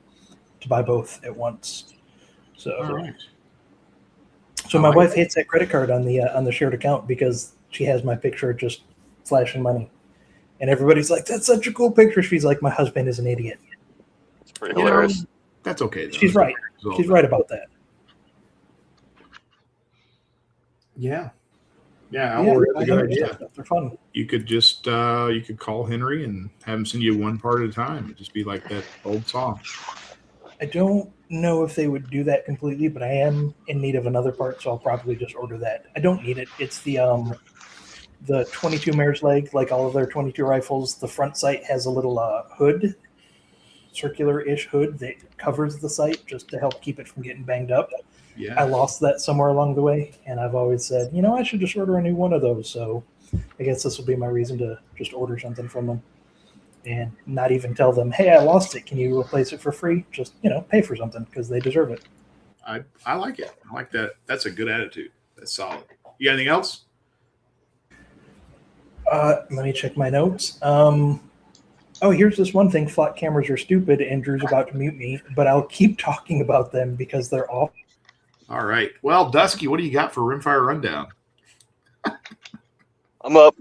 to buy both at once. So, All right. So my wife hates that credit card on the shared account because she has my picture just flashing money. And everybody's like, that's such a cool picture. She's like, my husband is an idiot. It's pretty hilarious. That's okay, though. She's right. She's right about that. Yeah. Yeah, That's a good idea. They're fun. You could just you could call Henry and have him send you one part at a time. It'd just be like that old song. I don't know if they would do that completely, but I am in need of another part, so I'll probably just order that. I don't need it. It's the 22 Mare's Leg, like all of their 22 rifles. The front sight has a little hood, circular-ish hood that covers the sight just to help keep it from getting banged up. Yeah. I lost that somewhere along the way, and I've always said, I should just order a new one of those. So I guess this will be my reason to just order something from them and not even tell them, hey, I lost it. Can you replace it for free? Just, pay for something because they deserve it. I like it. I like that. That's a good attitude. That's solid. You got anything else? Let me check my notes. Here's this one thing. Flock cameras are stupid, and Drew's about to mute me, but I'll keep talking about them because they're awful. All right. Well, Dusky, what do you got for Rimfire Rundown? I'm up.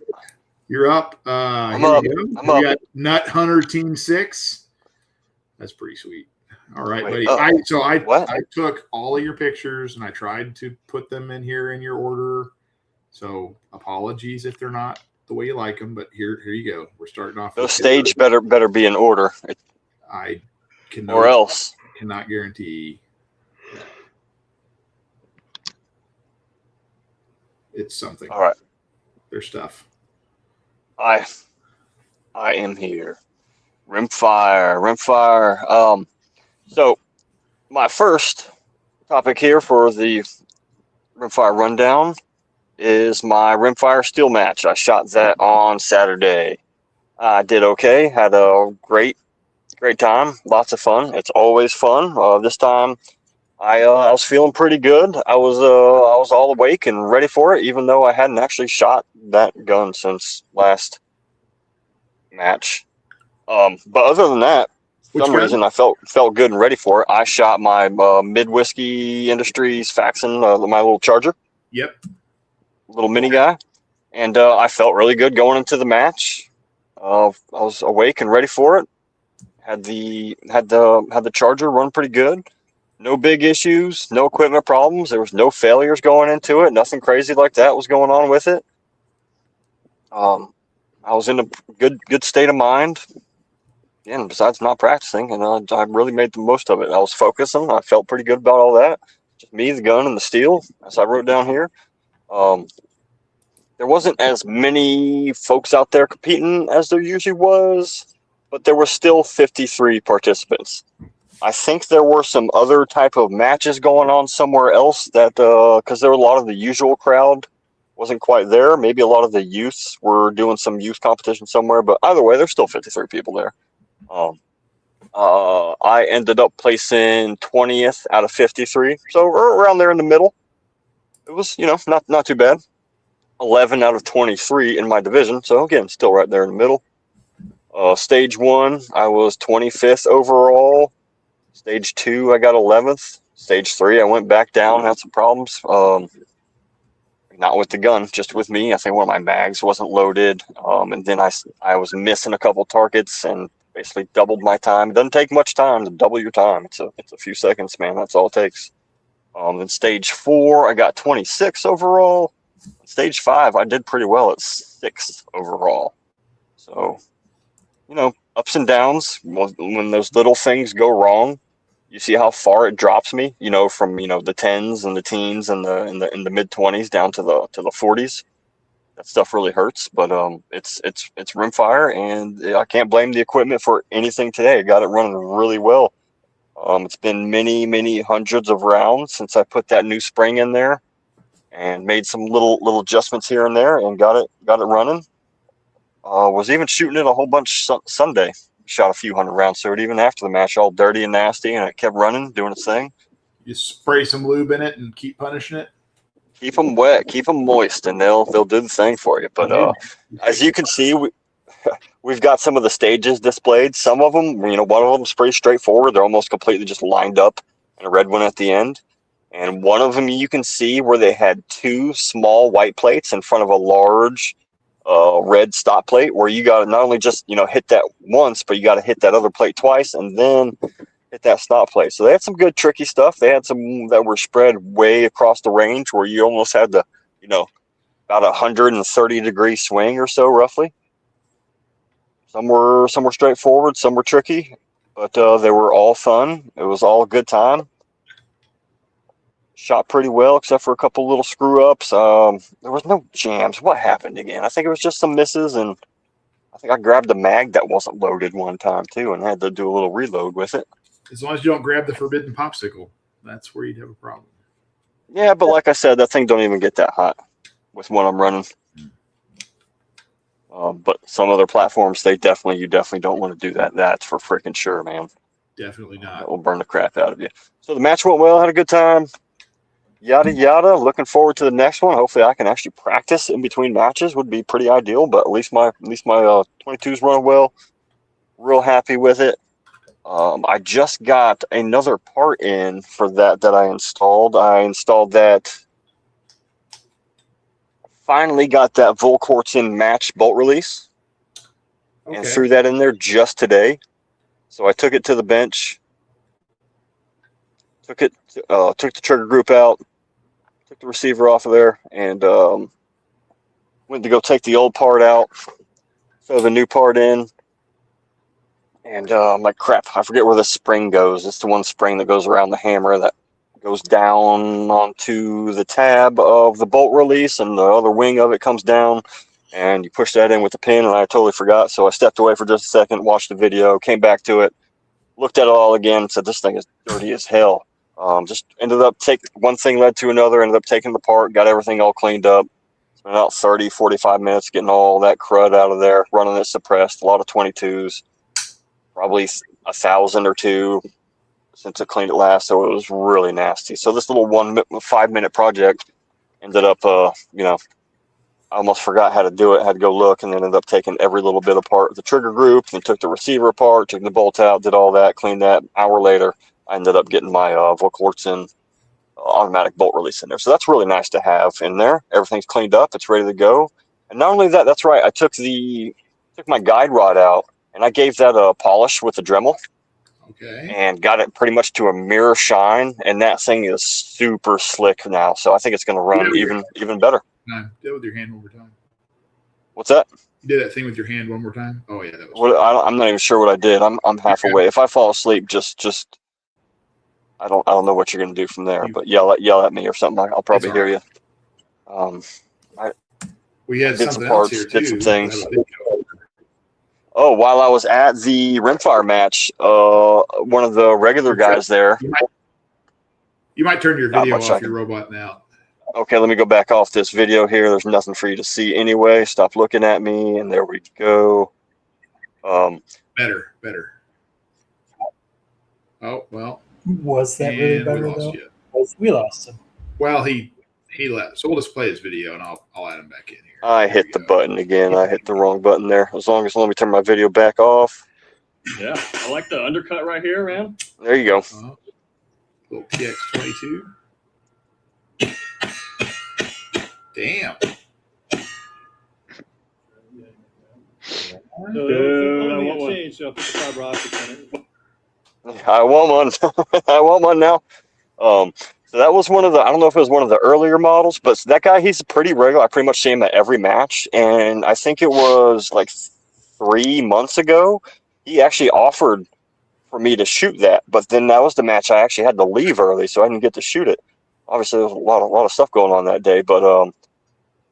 You're up. I'm up. I'm up. Got Nut Hunter Team 6. That's pretty sweet. All right, Wait, buddy. I what? took all of your pictures and I tried to put them in here in your order. So apologies if they're not the way you like them, but here you go. We're starting off. The stage better be in order. I cannot, or else. Cannot guarantee. It's something. All right. There's stuff. I am here. Rimfire. So my first topic here for the Rimfire Rundown is my Rimfire steel match. I shot that on Saturday. I did okay. Had a great time. Lots of fun. It's always fun. This time I was feeling pretty good. I was all awake and ready for it, even though I hadn't actually shot that gun since last match. But other than that, for some reason I felt good and ready for it. I shot my Mid Whiskey Industries Faxon, my little Charger. Yep. Little mini guy, and I felt really good going into the match. I was awake and ready for it. Had the Charger run pretty good. No big issues, no equipment problems. There was no failures going into it. Nothing crazy like that was going on with it. I was in a good state of mind. and besides not practicing, and I really made the most of it. I was focusing. I felt pretty good about all that. Just me, the gun, and the steel, as I wrote down here. There wasn't as many folks out there competing as there usually was, but there were still 53 participants. I think there were some other type of matches going on somewhere else that, because there were a lot of the usual crowd wasn't quite there. Maybe a lot of the youths were doing some youth competition somewhere, but either way, there's still 53 people there. I ended up placing 20th out of 53, so around there in the middle. It was, not too bad. 11 out of 23 in my division, so again, still right there in the middle. Stage 1, I was 25th overall. Stage 2, I got 11th. Stage 3, I went back down, had some problems. Not with the gun, just with me. I think one of my mags wasn't loaded, and then I was missing a couple targets and basically doubled my time. It doesn't take much time to double your time. It's a few seconds, man. That's all it takes. Then stage 4, I got 26 overall. Stage 5, I did pretty well at 6th overall. So, ups and downs. When those little things go wrong, you see how far it drops me. From the 10s and the teens and the mid 20s down to the 40s. That stuff really hurts, but it's rimfire, and I can't blame the equipment for anything today. I got it running really well. It's been many hundreds of rounds since I put that new spring in there, and made some little adjustments here and there, and got it running. Was even shooting it a whole bunch Sunday. Shot a few hundred rounds through it even after the match, all dirty and nasty, and it kept running, doing its thing. You spray some lube in it and keep punishing it. Keep them wet, keep them moist, and they'll do the thing for you. But as you can see, we've got some of the stages displayed. Some of them, one of them is pretty straightforward. They're almost completely just lined up, and a red one at the end. And one of them you can see where they had 2 small white plates in front of a large red stop plate, where you got to not only just hit that once, but you got to hit that other plate twice and then hit that stop plate. So they had some good tricky stuff. They had some that were spread way across the range, where you almost had to about 130-degree swing or so, roughly. Some were straightforward, some were tricky, but they were all fun. It was all a good time. Shot pretty well, except for a couple little screw ups. There was no jams. What happened again? I think it was just some misses, and I think I grabbed a mag that wasn't loaded one time too, and had to do a little reload with it. As long as you don't grab the forbidden popsicle, that's where you'd have a problem. Yeah, but like I said, that thing don't even get that hot with what I'm running. But some other platforms, you definitely don't want to do that. That's for freaking sure, man. Definitely not. That will burn the crap out of you. So the match went well. Had a good time. Yada yada. Looking forward to the next one. Hopefully, I can actually practice in between matches. Would be pretty ideal. But at least my 22's running well. Real happy with it. I just got another part in for that I installed. I installed that. Finally got that Volquartsen match bolt release, and threw that in there just today. So I took it to the bench, took the trigger group out, took the receiver off of there, and went to go take the old part out, throw the new part in, and I'm like, crap, I forget where the spring goes. It's the one spring that goes around the hammer that goes down onto the tab of the bolt release, and the other wing of it comes down, and you push that in with the pin, and I totally forgot. So I stepped away for just a second, watched the video, came back to it, looked at it all again, said this thing is dirty as hell. Just ended up one thing led to another, ended up taking it apart, got everything all cleaned up. Spent about 30-45 minutes getting all that crud out of there, running it suppressed, a lot of 22s, probably 1,000 or 2 since I cleaned it last, so it was really nasty. So this little 5-minute project ended up, I almost forgot how to do it, had to go look, and then ended up taking every little bit apart of the trigger group, then took the receiver apart, took the bolt out, did all that, cleaned that. An hour later, I ended up getting my Volquartsen automatic bolt release in there. So that's really nice to have in there. Everything's cleaned up, it's ready to go. And not only that, that's right, I took my guide rod out, and I gave that a polish with a Dremel. Okay. And got it pretty much to a mirror shine, and that thing is super slick now. So I think it's going to run even better. Deal with your hand over time. What's that? You did that thing with your hand one more time. Oh yeah, that was. What, I'm not even sure what I did. I'm half awake. If I fall asleep, just I don't know what you're gonna do from there. But yell at me or something. I'll probably hear you. We had did some something parts, else here did too. some things. Oh, while I was at the Rimfire match, one of the regular guys there. You might turn your Not video much off your robot now. Okay, let me go back off this video here. There's nothing for you to see anyway. Stop looking at me, and there we go. Better. Oh well. Was that really better though? We lost him. Well, he left. So we'll just play his video, and I'll add him back in here. I hit the button again. I hit the wrong button there. As long as let me turn my video back off. Yeah, I like the undercut right here, man. There you go. Little PX22. Damn. I want one. I want one now. So that was one of the, I don't know if it was one of the earlier models, but that guy, he's pretty regular. I pretty much see him at every match. And I think it was like 3 months ago, he actually offered for me to shoot that. But then that was the match I actually had to leave early, so I didn't get to shoot it. Obviously, there was a lot of stuff going on that day. But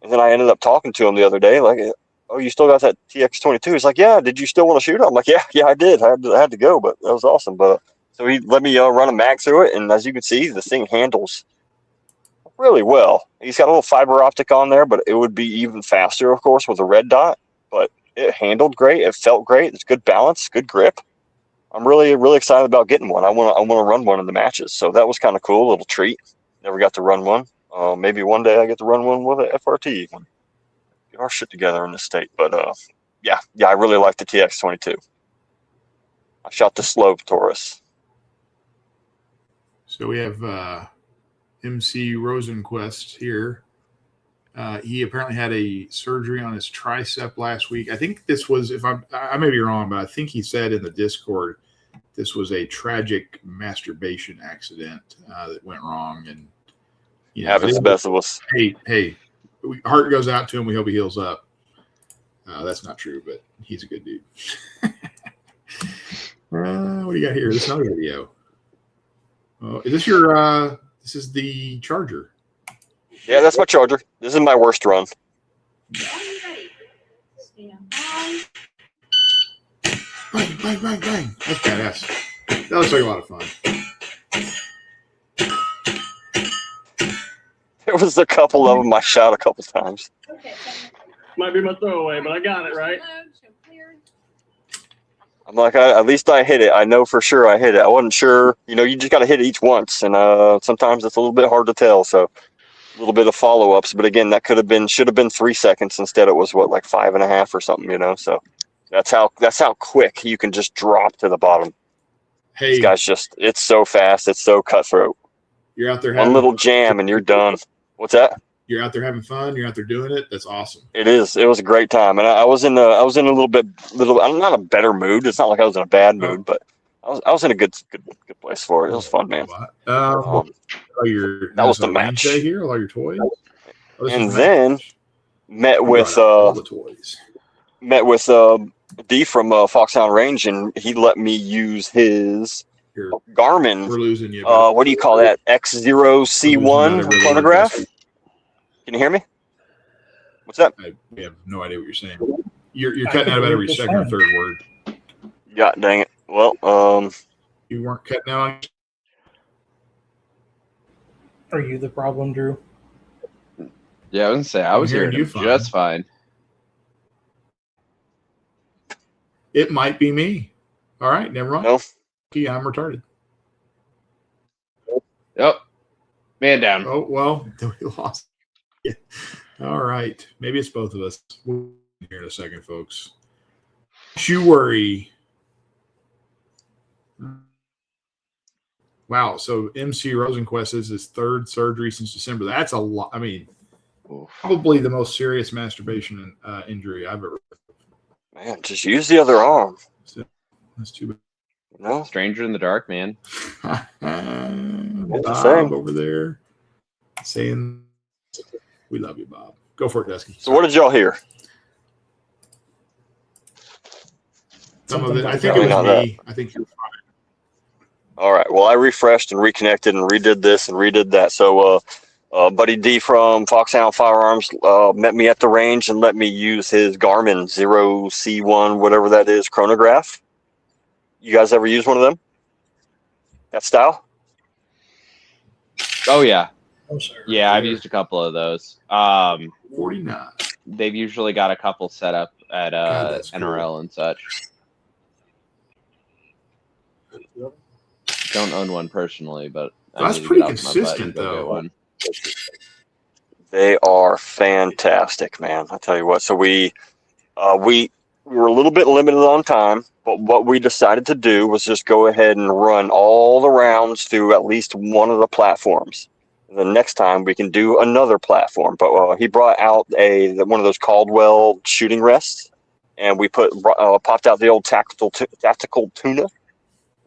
and then I ended up talking to him the other day, like, oh, you still got that TX22? He's like, yeah, did you still want to shoot it? I'm like, yeah, I did. I had to go, but that was awesome. But so he let me run a mag through it, and as you can see, the thing handles really well. He's got a little fiber optic on there, but it would be even faster, of course, with a red dot. But it handled great. It felt great. It's good balance, good grip. I'm really, really excited about getting one. I want to run one in the matches. So that was kind of cool, a little treat. Never got to run one. Maybe one day I get to run one with an FRT. Get our shit together in this state. But yeah, I really like the TX22. I shot the slow Taurus. So we have MC Rosenquist here. He apparently had a surgery on his tricep last week. I think this was, I may be wrong, but I think he said in the Discord this was a tragic masturbation accident that went wrong. And you know, happens to the best of us. Hey, heart goes out to him. We hope he heals up. That's not true, but he's a good dude. What do you got here? This is another video. Is this your? This is the charger. Yeah, that's my charger. This is my worst run. Bang. That's badass. That looks like a lot of fun. There was a couple of them I shot a couple times. Might be my throwaway, but I got it right. I'm like, at least I hit it. I know for sure I hit it. I wasn't sure. You know, you just got to hit it each once, and sometimes it's a little bit hard to tell. So a little bit of follow-ups, but again, that should have been 3 seconds. Instead, it was like 5.5 or something. You know, so that's how quick you can just drop to the bottom. Hey, these guys it's so fast. It's so cutthroat. You're out there. One little jam and you're done. What's that? You're out there having fun. You're out there doing it. That's awesome. It is. It was a great time, and I was in a I'm not a better mood. It's not like I was in a bad mood, but I was in a good place for it. It was fun, man. That was the match here. All your toys. And then met with all the toys. Met with D from Foxhound Range, and he let me use his Garmin. We're losing you. What do you call that? X0C1 chronograph. Can you hear me? What's that? I have no idea what you're saying. You're cutting out about every second or third word. Yeah, dang it. Well, you weren't cutting out. Are you the problem, Drew? Yeah, I was gonna say I was hearing you just fine. It might be me. All right, never mind. No. I'm retarded. Yep. Man down. Oh well, we lost. Yeah. All right, maybe it's both of us. We'll be here in a second, folks. Don't you worry. Wow, so MC Rosenquist is his third surgery since December. That's a lot. I mean, probably the most serious masturbation injury I've ever. Man, just use the other arm. That's too bad. No, stranger in the dark, man. Bob over there saying, "We love you, Bob." Go for it, Dusky. So, what did y'all hear? some of it. I think Probably it was not me. I think you're fine. All right. Well, I refreshed and reconnected and redid this and redid that. So, Buddy D from Foxhound Firearms met me at the range and let me use his Garmin 0C1, whatever that is, chronograph. You guys ever use one of them? That style? Oh yeah, I'm sorry. yeah. I've used a couple of those. 49. They've usually got a couple set up at God, that's NRL cool. and such. Don't own one personally, but I That's need to pretty get off my butt and consistent, go though. get one. They are fantastic, man. I tell you what. So we were a little bit limited on time, but what we decided to do was just go ahead and run all the rounds through at least one of the platforms. The next time we can do another platform. But he brought out one of those Caldwell shooting rests, and we popped out the old tactical tuna,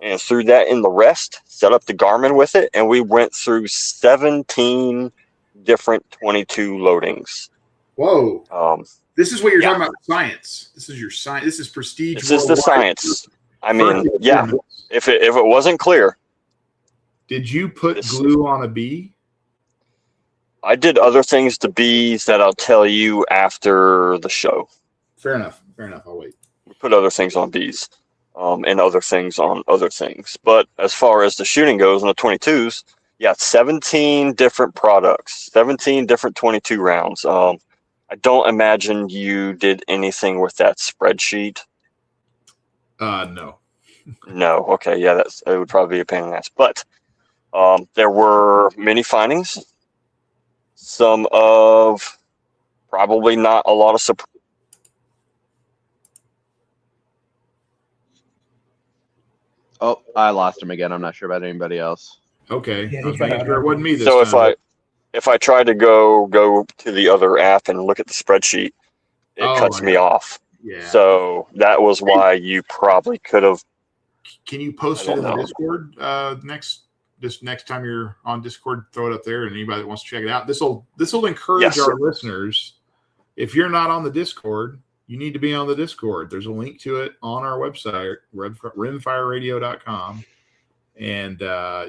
and threw that in the rest. Set up the Garmin with it, and we went through 17 different 22 loadings. Whoa. This is what you're Yeah. talking about, science. This is your science. This is prestige. This is the worldwide. science. I mean, Perfect yeah. experiments. If it wasn't clear, Did you put glue on a bee? I did other things to bees that I'll tell you after the show. Fair enough. I'll wait. We put other things on bees, and other things on other things. But as far as the shooting goes on the 22s, yeah, 17 different products, 17 different 22 rounds. I don't imagine you did anything with that spreadsheet. No. No. Okay. Yeah, it would probably be a pain in the ass. But there were many findings. Some of probably not a lot of surprise. Oh, I lost him again. I'm not sure about anybody else. Okay. Yeah, I was he got making out sure of it wasn't me this So time. if I try to go to the other app and look at the spreadsheet, it cuts me off. Yeah. So that was why you probably could have. Can you post I it don't in the know. Discord next time you're on Discord? Throw it up there, and anybody that wants to check it out, this will encourage Yes. our listeners. If you're not on the Discord, you need to be on the Discord. There's a link to it on our website, rimfireradio.com, and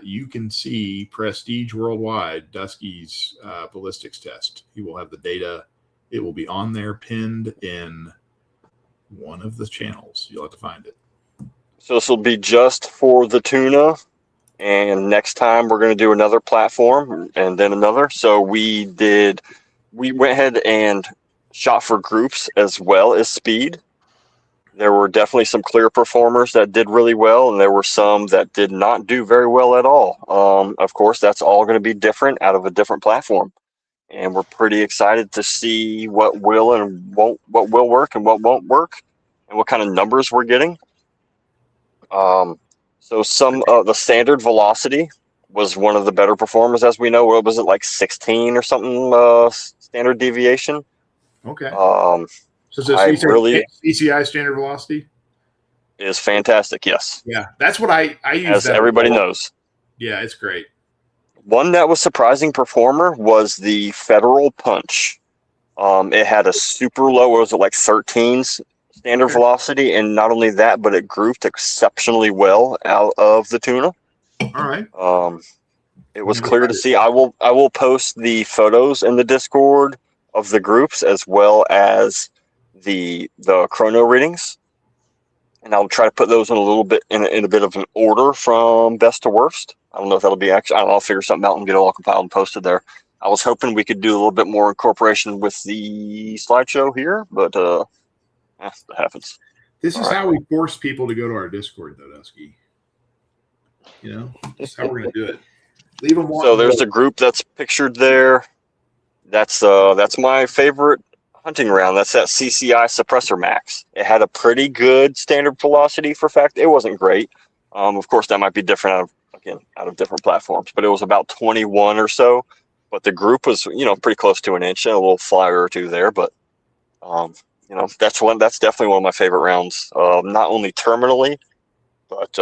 you can see Prestige Worldwide, Dusky's ballistics test. He will have the data. It will be on there, pinned in one of the channels. You'll have to find it. So this will be just for the tuna, and next time we're going to do another platform and then another. So we went ahead and shot for groups as well as speed. There were definitely some clear performers that did really well, and there were some that did not do very well at all. Of course, that's all going to be different out of a different platform, and we're pretty excited to see what will work and what won't work, and what kind of numbers we're getting. So some the standard velocity was one of the better performers, as we know. What was it, like 16 or something standard deviation? Okay. So I really CCI standard velocity is fantastic. Yes. Yeah, that's what I use. As that everybody knows. Yeah, it's great. One that was surprising performer was the Federal Punch. It had a super low, what was it, like 13s standard velocity, and not only that, but it grouped exceptionally well out of the tuna. All right. It was clear to see. I will post the photos in the Discord of the groups as well as the chrono readings, and I'll try to put those in a little bit in a bit of an order from best to worst. I don't know if that'll be actually. I don't know. I'll figure something out and get it all compiled and posted there. I was hoping we could do a little bit more incorporation with the slideshow here, but that happens. This is how we force people to go to our Discord, though, Dusky. You know, that's how we're going to do it. Leave them. So there's a group that's pictured there. That's my favorite hunting round. That's that CCI Suppressor Max. It had a pretty good standard velocity for fact. It wasn't great. Of course, that might be different out of different platforms, but it was about 21 or so. But the group was, pretty close to an inch, and a little flyer or two there. But that's definitely one of my favorite rounds. Not only terminally, but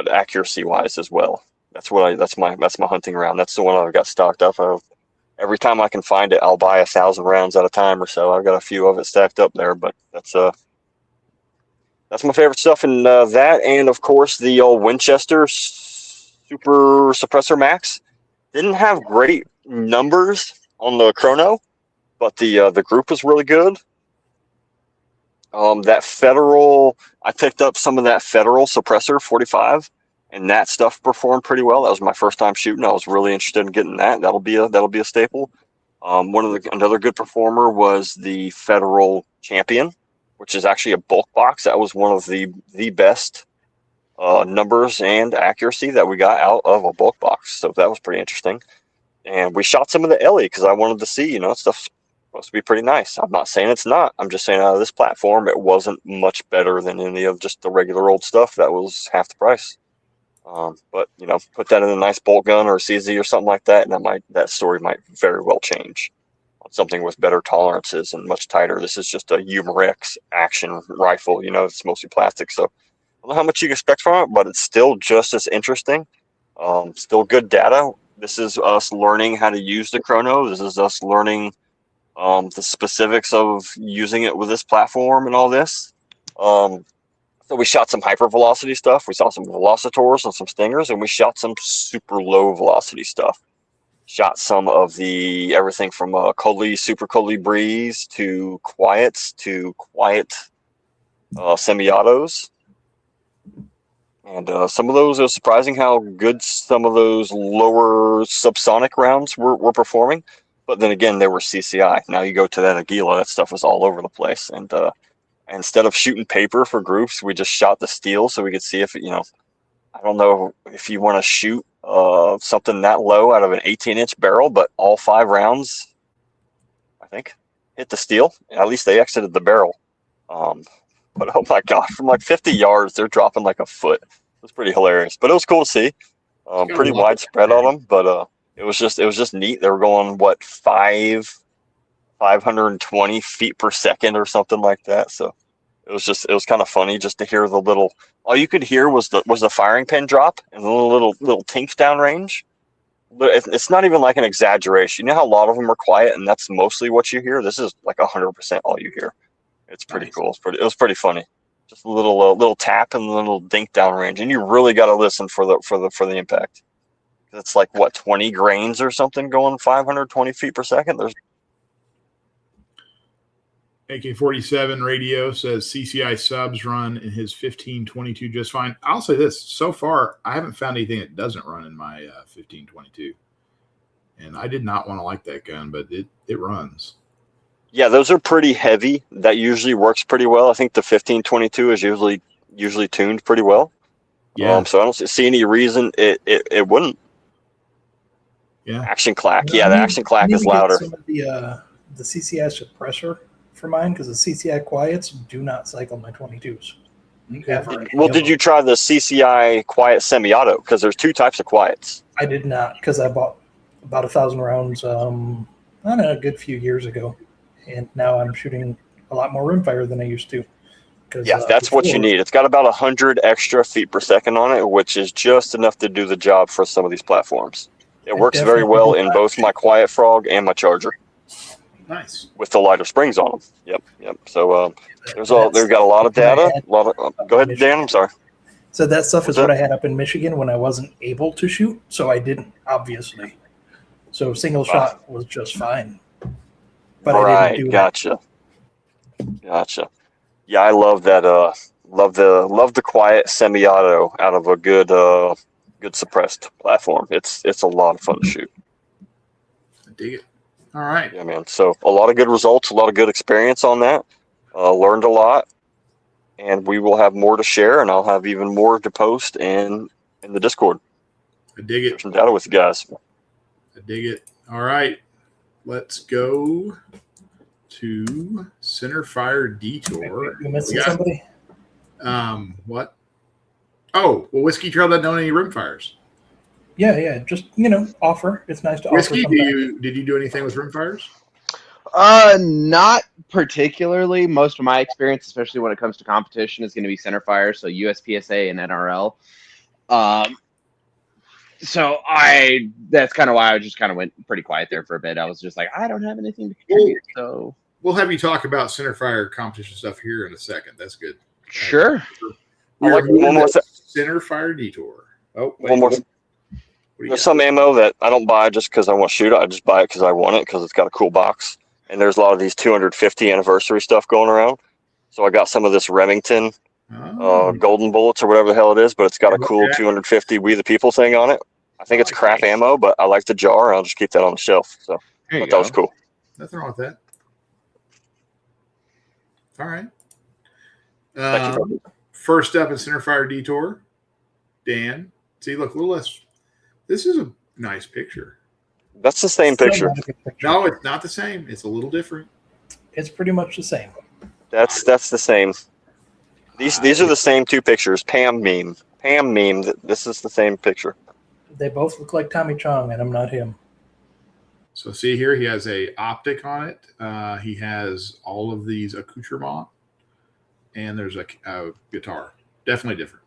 accuracy wise as well. That's my hunting round. That's the one I've got stocked up of. Every time I can find it, I'll buy 1,000 rounds at a time or so. I've got a few of it stacked up there, but that's that's my favorite stuff in that, and of course the old Winchester Super Suppressor Max. Didn't have great numbers on the chrono, but the group was really good. That Federal, I picked up some of that Federal Suppressor 45, and that stuff performed pretty well. That was my first time shooting. I was really interested in getting that. That'll be a staple. Another good performer was the Federal Champion, which is actually a bulk box. That was one of the best numbers and accuracy that we got out of a bulk box. So that was pretty interesting. And we shot some of the Ellie because I wanted to see, stuff's supposed to be pretty nice. I'm not saying it's not. I'm just saying out of this platform, it wasn't much better than any of just the regular old stuff that was half the price. But put that in a nice bolt gun or a CZ or something like that, and that story might very well change on something with better tolerances and much tighter. This is just a Umarex action rifle. It's mostly plastic, so I don't know how much you can expect from it, but it's still just as interesting. Still good data. This is us learning how to use the chrono. This is us learning the specifics of using it with this platform and all this. So we shot some hypervelocity stuff. We saw some velocitors and some stingers, and we shot some super low velocity stuff. Shot some of everything from super colibris to quiet semi-autos. And some of those, it was surprising how good some of those lower subsonic rounds were performing. But then again, they were CCI. Now you go to that Aguila, that stuff was all over the place. And instead of shooting paper for groups, we just shot the steel so we could see if, I don't know if you want to shoot something that low out of an 18-inch barrel, but all 5 rounds, I think, hit the steel. At least they exited the barrel. But oh my gosh, from like 50 yards, they're dropping like a foot. It was pretty hilarious, but it was cool to see. Pretty widespread on them, but it was just neat. They were going 520 feet per second or something like that. So it was kind of funny just to hear the little. All you could hear was the firing pin drop and the little tinks downrange. But it's not even like an exaggeration. You know how a lot of them are quiet, and that's mostly what you hear. This is like 100% all you hear. It's pretty cool. It was pretty funny. Just a little tap and a little dink downrange, and you really got to listen for the impact. It's like 20 grains or something going 520 feet per second. There's AK-47 radio says CCI subs run in his 1522 just fine. I'll say this: so far, I haven't found anything that doesn't run in my 1522, and I did not want to like that gun, but it runs. Yeah, those are pretty heavy. That usually works pretty well. I think the 1522 is usually tuned pretty well. Yeah. So I don't see any reason it wouldn't. Yeah. Action clack. Yeah, the action clack is louder. Some of the CCI suppressor for mine, because the CCI quiets do not cycle my 22s. Well, did you try the CCI quiet semi-auto? Because there's 2 types of quiets. I did not, because I bought about 1,000 rounds I don't know, a good few years ago. And now I'm shooting a lot more rimfire than I used to. Yeah, that's what you need. It's got about 100 extra feet per second on it, which is just enough to do the job for some of these platforms. It works very well in both my Quiet Frog and my Charger. Nice. With the lighter springs on them. Yep. So they've got a lot of data. Go ahead, Dan. I'm sorry. So that stuff is what I had up in Michigan when I wasn't able to shoot, so I didn't, obviously. So single shot was just fine. But I didn't do gotcha. Yeah, I love that. Love the quiet semi-auto out of a good suppressed platform. It's a lot of fun to shoot. I dig it. All right. Yeah, man. So a lot of good results, a lot of good experience on that. Learned a lot, and we will have more to share, and I'll have even more to post in the Discord. I dig it. Share some data with you guys. I dig it. All right. Let's go to Centerfire Detour. You missing somebody? What? Oh, well, Whiskey Trail doesn't own any rimfires. Yeah. Just offer. It's nice to Whiskey, offer. Did you do anything with rimfires? Not particularly. Most of my experience, especially when it comes to competition, is going to be Centerfire, so USPSA and NRL. So that's kind of why I just kind of went pretty quiet there for a bit. I was just like, I don't have anything to contribute. So we'll have you talk about Centerfire competition stuff here in a second. That's good. Sure. We I are like moving one more to Centerfire Detour. Oh, wait, one more. what do you There's got? some ammo that I don't buy just because I want to shoot it. I just buy it because I want it because it's got a cool box. And there's a lot of these 250 anniversary stuff going around. So I got some of this Remington Oh, golden bullets or whatever the hell it is, but it's got a cool Okay. 250 We the People thing on it. I think it's crap ammo, but I like the jar. I'll just keep that on the shelf. So There I you thought that was go. cool. Nothing wrong with that. All right. Thank you. First up in Centerfire Detour, Dan. See, look, a little less. This is a nice picture. That's the same Still picture. not a good picture. No, it's not the same. It's a little different. It's pretty much the same. That's the same. These are the same two pictures. Pam meme. This is the same picture. They both look like Tommy Chong, and I'm not him. So see here, he has a optic on it. He has all of these accoutrements, and there's a guitar. Definitely different.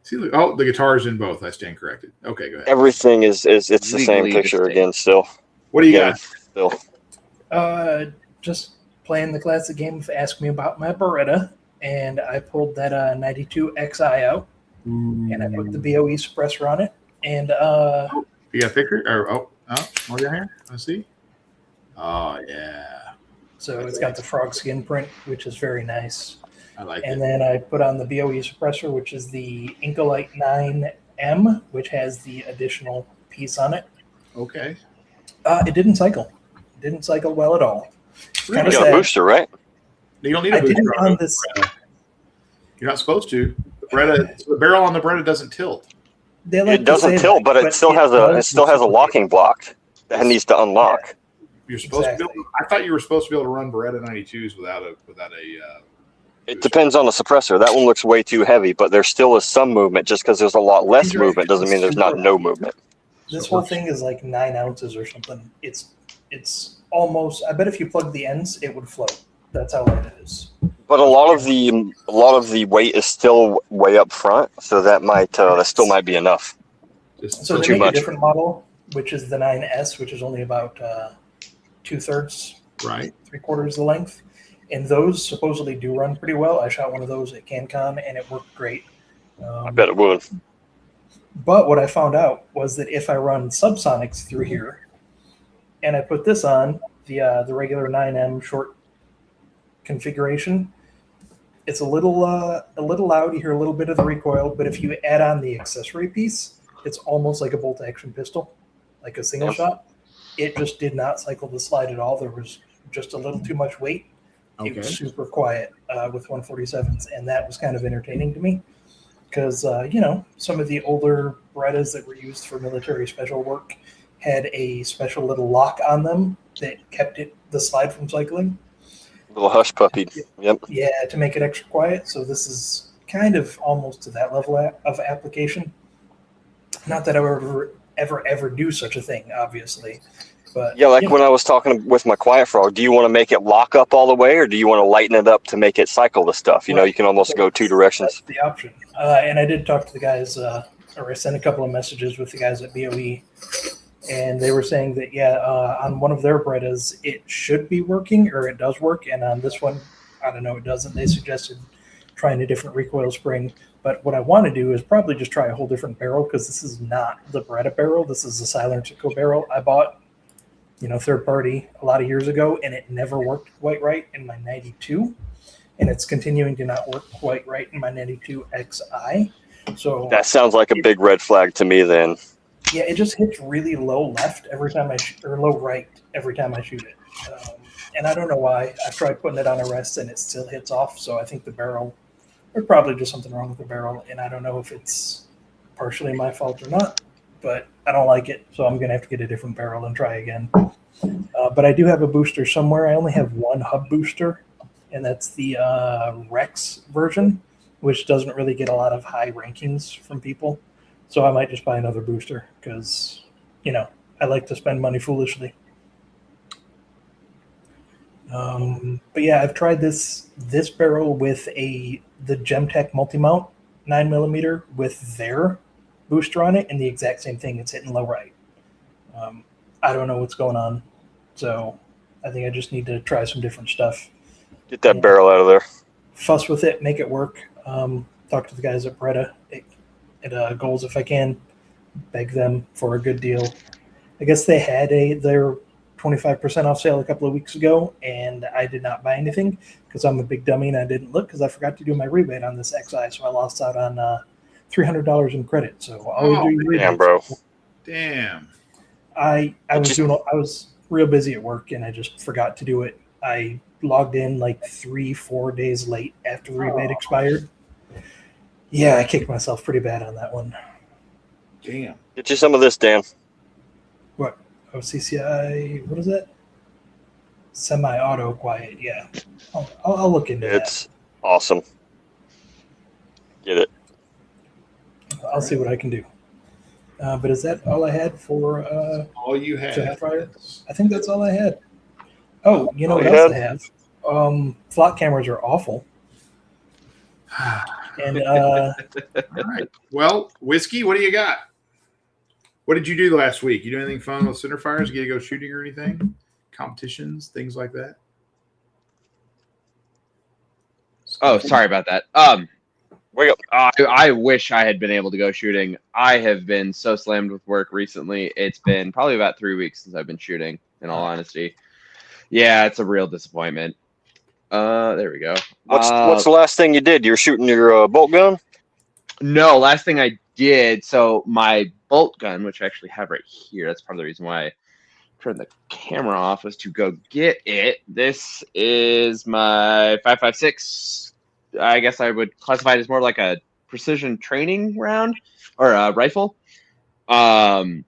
See, look, oh, the guitar's in both. I stand corrected. Okay, go ahead. Everything is it's the same Legally picture distinct. again. Still. What do you Again, got? Still. Just playing the classic game of Ask Me About My Beretta, and I pulled that 92 XI out, and I put the BOE suppressor on it, and You got a picture? Or what do you got here? Let's see. Oh yeah, so it's got the frog skin print, which is very nice. I like And it. then I put on the BOE suppressor, which is the Incolite 9M, which has the additional piece on it. Okay. It didn't cycle. Didn't cycle well at all. You Kind of got a sad. booster, right? You don't need I a booster didn't on on a this. Beretta. You're not supposed to. The barrel on the Beretta doesn't tilt. They like It doesn't to say tilt, that, but it still has a locking block that needs to unlock. You're supposed to be Exactly. able, I thought you were supposed to be able to run Beretta 92s without a It depends on the suppressor. That one looks way too heavy, but there still is some movement. Just because there's a lot less These are movement doesn't mean there's not no movement. This whole thing is like 9 ounces or something. It's almost. I bet if you plug the ends, it would float. That's how light it is. But a lot of the weight is still way up front, so that still might be enough. just So they too make much. a different model, which is the 9S, which is only about 2/3, right. 3/4 the length. And those supposedly do run pretty well. I shot one of those at CanCon, and it worked great. I bet it would. But what I found out was that if I run subsonics through here, and I put this on the regular 9M short configuration, it's a little loud. You hear a little bit of the recoil, but if you add on the accessory piece, it's almost like a bolt action pistol, like a single Yep. shot. It just did not cycle the slide at all. There was just a little too much weight. It Okay. was super quiet with 147s, and that was kind of entertaining to me because some of the older Berettas that were used for military special work had a special little lock on them that kept the slide from cycling. Little hush puppy. Yep. Yeah, to make it extra quiet. So this is kind of almost to that level of application. Not that I would ever do such a thing, obviously. But Yeah, like when I was talking with my Quiet Frog, do you want to make it lock up all the way, or do you want to lighten it up to make it cycle the stuff? You can almost go two directions. That's the option. And I did talk to the guys, or I sent a couple of messages with the guys at BOE, and they were saying that, on one of their Berettas, it should be working, or it does work, and on this one, I don't know, it doesn't. They suggested trying a different recoil spring, but what I want to do is probably just try a whole different barrel, because this is not the Beretta barrel. This is the Silensico barrel I bought, third party a lot of years ago, and it never worked quite right in my 92, and it's continuing to not work quite right in my 92 XI. So That sounds like a big red flag to me then. yeah, it just hits really low left every time or low right every time I shoot it. And I don't know why. I've tried putting it on a rest and it still hits off. So I think the barrel, there's probably just something wrong with the barrel. And I don't know if it's partially my fault or not, but I don't like it. So I'm going to have to get a different barrel and try again. But I do have a booster somewhere. I only have one hub booster, and that's the Rex version, which doesn't really get a lot of high rankings from people. So I might just buy another booster because, I like to spend money foolishly. But yeah, I've tried this barrel with the Gemtech multi-mount 9mm with their booster on it, and the exact same thing. It's hitting low right. I don't know what's going on. So I think I just need to try some different stuff. Get that barrel out of there. Fuss with it, make it work. Talk to the guys at Beretta at Goals if I can. Beg them for a good deal. I guess they had their 25% off sale a couple of weeks ago, and I did not buy anything because I'm a big dummy and I didn't look because I forgot to do my rebate on this XI, so I lost out on $300 in credit. So always do your rebates. Damn, bro. Damn. I was real busy at work and I just forgot to do it. I logged in like 3-4 days late after the rebate expired. Yeah, I kicked myself pretty bad on that one. Damn. Get you some of this, Dan. What? Oh, CCI, what is it? Semi-auto quiet, yeah. I'll look into that. It's awesome. Get it. I'll see what I can do. But is that all I had for All you had. Centerfire? I think that's all I had. Oh, you know All what you else I have? Flock cameras are awful. And All right. Well, Whiskey, what do you got? What did you do last week? You do anything fun with Centerfires? You get to go shooting or anything? Competitions, things like that? Oh, sorry about that. Wake up. I wish I had been able to go shooting. I have been so slammed with work recently. It's been probably about 3 weeks since I've been shooting, in all honesty. Yeah, it's a real disappointment. There we go. What's the last thing you did? You were shooting your bolt gun? No, last thing I did, so my bolt gun, which I actually have right here, that's part of the reason why I turned the camera off, was to go get it. This is my 5.56. I guess I would classify it as more like a precision training round or a rifle. Okay.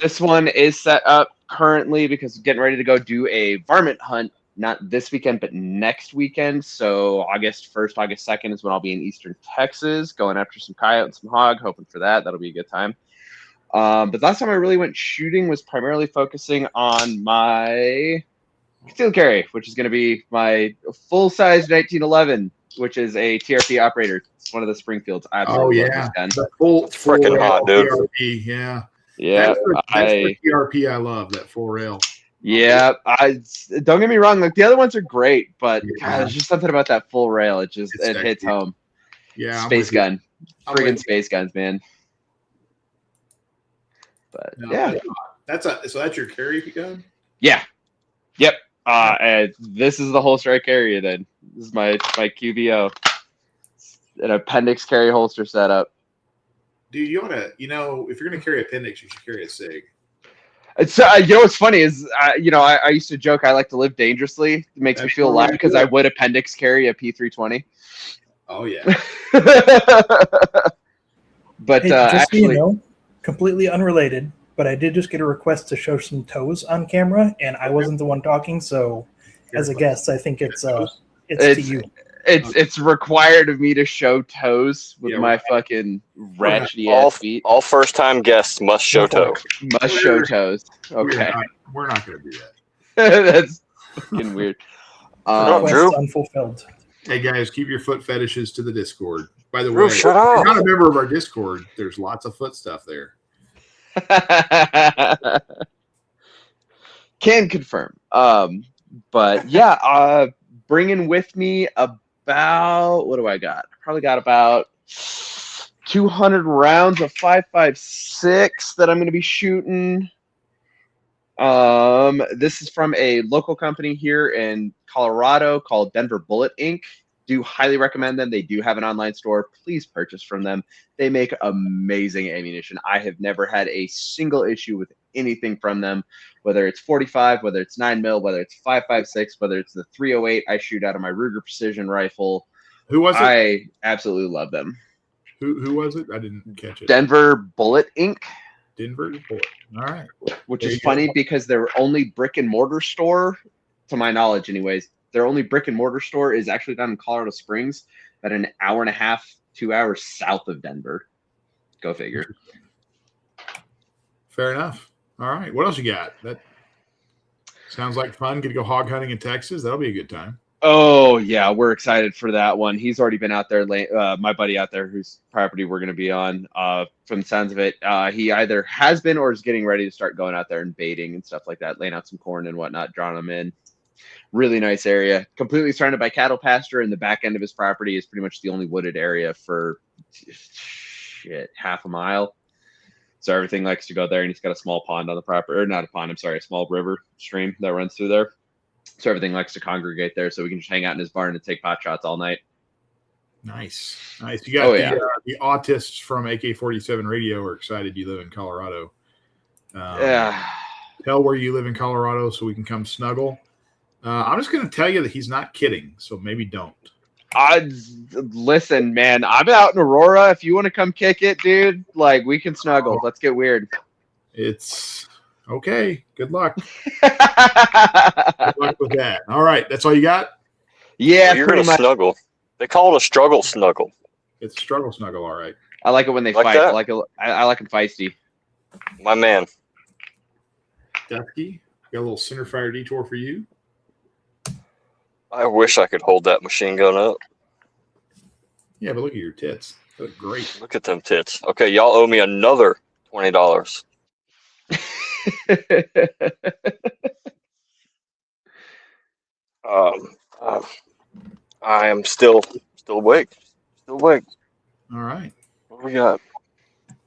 This one is set up currently because getting ready to go do a varmint hunt, not this weekend, but next weekend. So August 1st, August 2nd is when I'll be in Eastern Texas, going after some coyote and some hog, hoping for that. That'll be a good time. But last time I really went shooting was primarily focusing on my concealed carry, which is going to be my full-size 1911, which is a TRP operator. It's one of the Springfields. I absolutely love this gun. The full Freaking hot, dude. TRP, yeah. Yeah, That's the TRP I love, that 4L. Yeah, don't get me wrong. Like the other ones are great, but Yeah. God, there's just something about that full rail. It hits home. Yeah, Space gun, I'm friggin' with you. space guns, man. But No, yeah, so that's your carry gun? yeah, yep. And this is the holster I carry. Then this is my QBO, an appendix carry holster setup. Dude, you ought to, if you're going to carry appendix, you should carry a SIG. It's what's funny is I used to joke I like to live dangerously. It makes me feel alive because I would appendix carry a P320. Oh yeah. just But so actually, you know, completely unrelated, but I did just get a request to show some toes on camera, and I wasn't the one talking. So, as a guest, I think it's to you. It's required of me to show toes with my fucking ratchety ass feet. All first time guests must show toe. Must show toes. Okay, We're not going to do that. that's fucking weird. Drew? Unfulfilled. Hey guys, keep your foot fetishes to the Discord. By the Drew, way, shut if up. you're not a member of our Discord, there's lots of foot stuff there. Can confirm. But yeah, bringing with me about, what do I got? I probably got about 200 rounds of 5.56 that I'm going to be shooting. This is from a local company here in Colorado called Denver Bullet Inc. Do highly recommend them. They do have an online store. Please purchase from them. They make amazing ammunition. I have never had a single issue with anything from them, whether it's 45, whether it's 9mm, whether it's 5.56, whether it's the 308 I shoot out of my Ruger Precision rifle. Who was it? I absolutely love them. Who was it? I didn't catch it. Denver Bullet Inc. Denver Bullet. All right. Which There is you go. funny because their only brick and mortar store, to my knowledge anyways, their only brick and mortar store is actually down in Colorado Springs, about an hour and a half, 2 hours south of Denver. Go figure. Fair enough. All right. What else you got? That sounds like fun. Get to go hog hunting in Texas. That'll be a good time. Oh yeah, we're excited for that one. He's already been out there. My buddy out there, whose property we're going to be on. From the sounds of it, he either has been or is getting ready to start going out there and baiting and stuff like that, laying out some corn and whatnot, drawing them in. Really nice area, completely surrounded by cattle pasture, and the back end of his property is pretty much the only wooded area for half a mile. So everything likes to go there, and he's got a small pond on the property, or not a pond, I'm sorry, a small river stream that runs through there. So everything likes to congregate there, so we can just hang out in his barn and take pot shots all night. Nice. You got the autists from AK-47 Radio are excited you live in Colorado. Tell where you live in Colorado so we can come snuggle. I'm just going to tell you that he's not kidding, so maybe don't. Listen, man, I'm out in Aurora. If you want to come kick it, dude, like, we can snuggle. Let's get weird. It's okay. Good luck. Good luck with that. All right, that's all you got? Yeah, you're gonna snuggle. They call it a struggle snuggle. It's a struggle snuggle, all right. I like it when they fight. I like them feisty. My man. Dusky, got a little Centerfire Detour for you. I wish I could hold that machine gun up. Yeah, but look at your tits. They look great. Look at them tits. Okay, y'all owe me another $20. I am still awake. Still awake. All right. What do we got?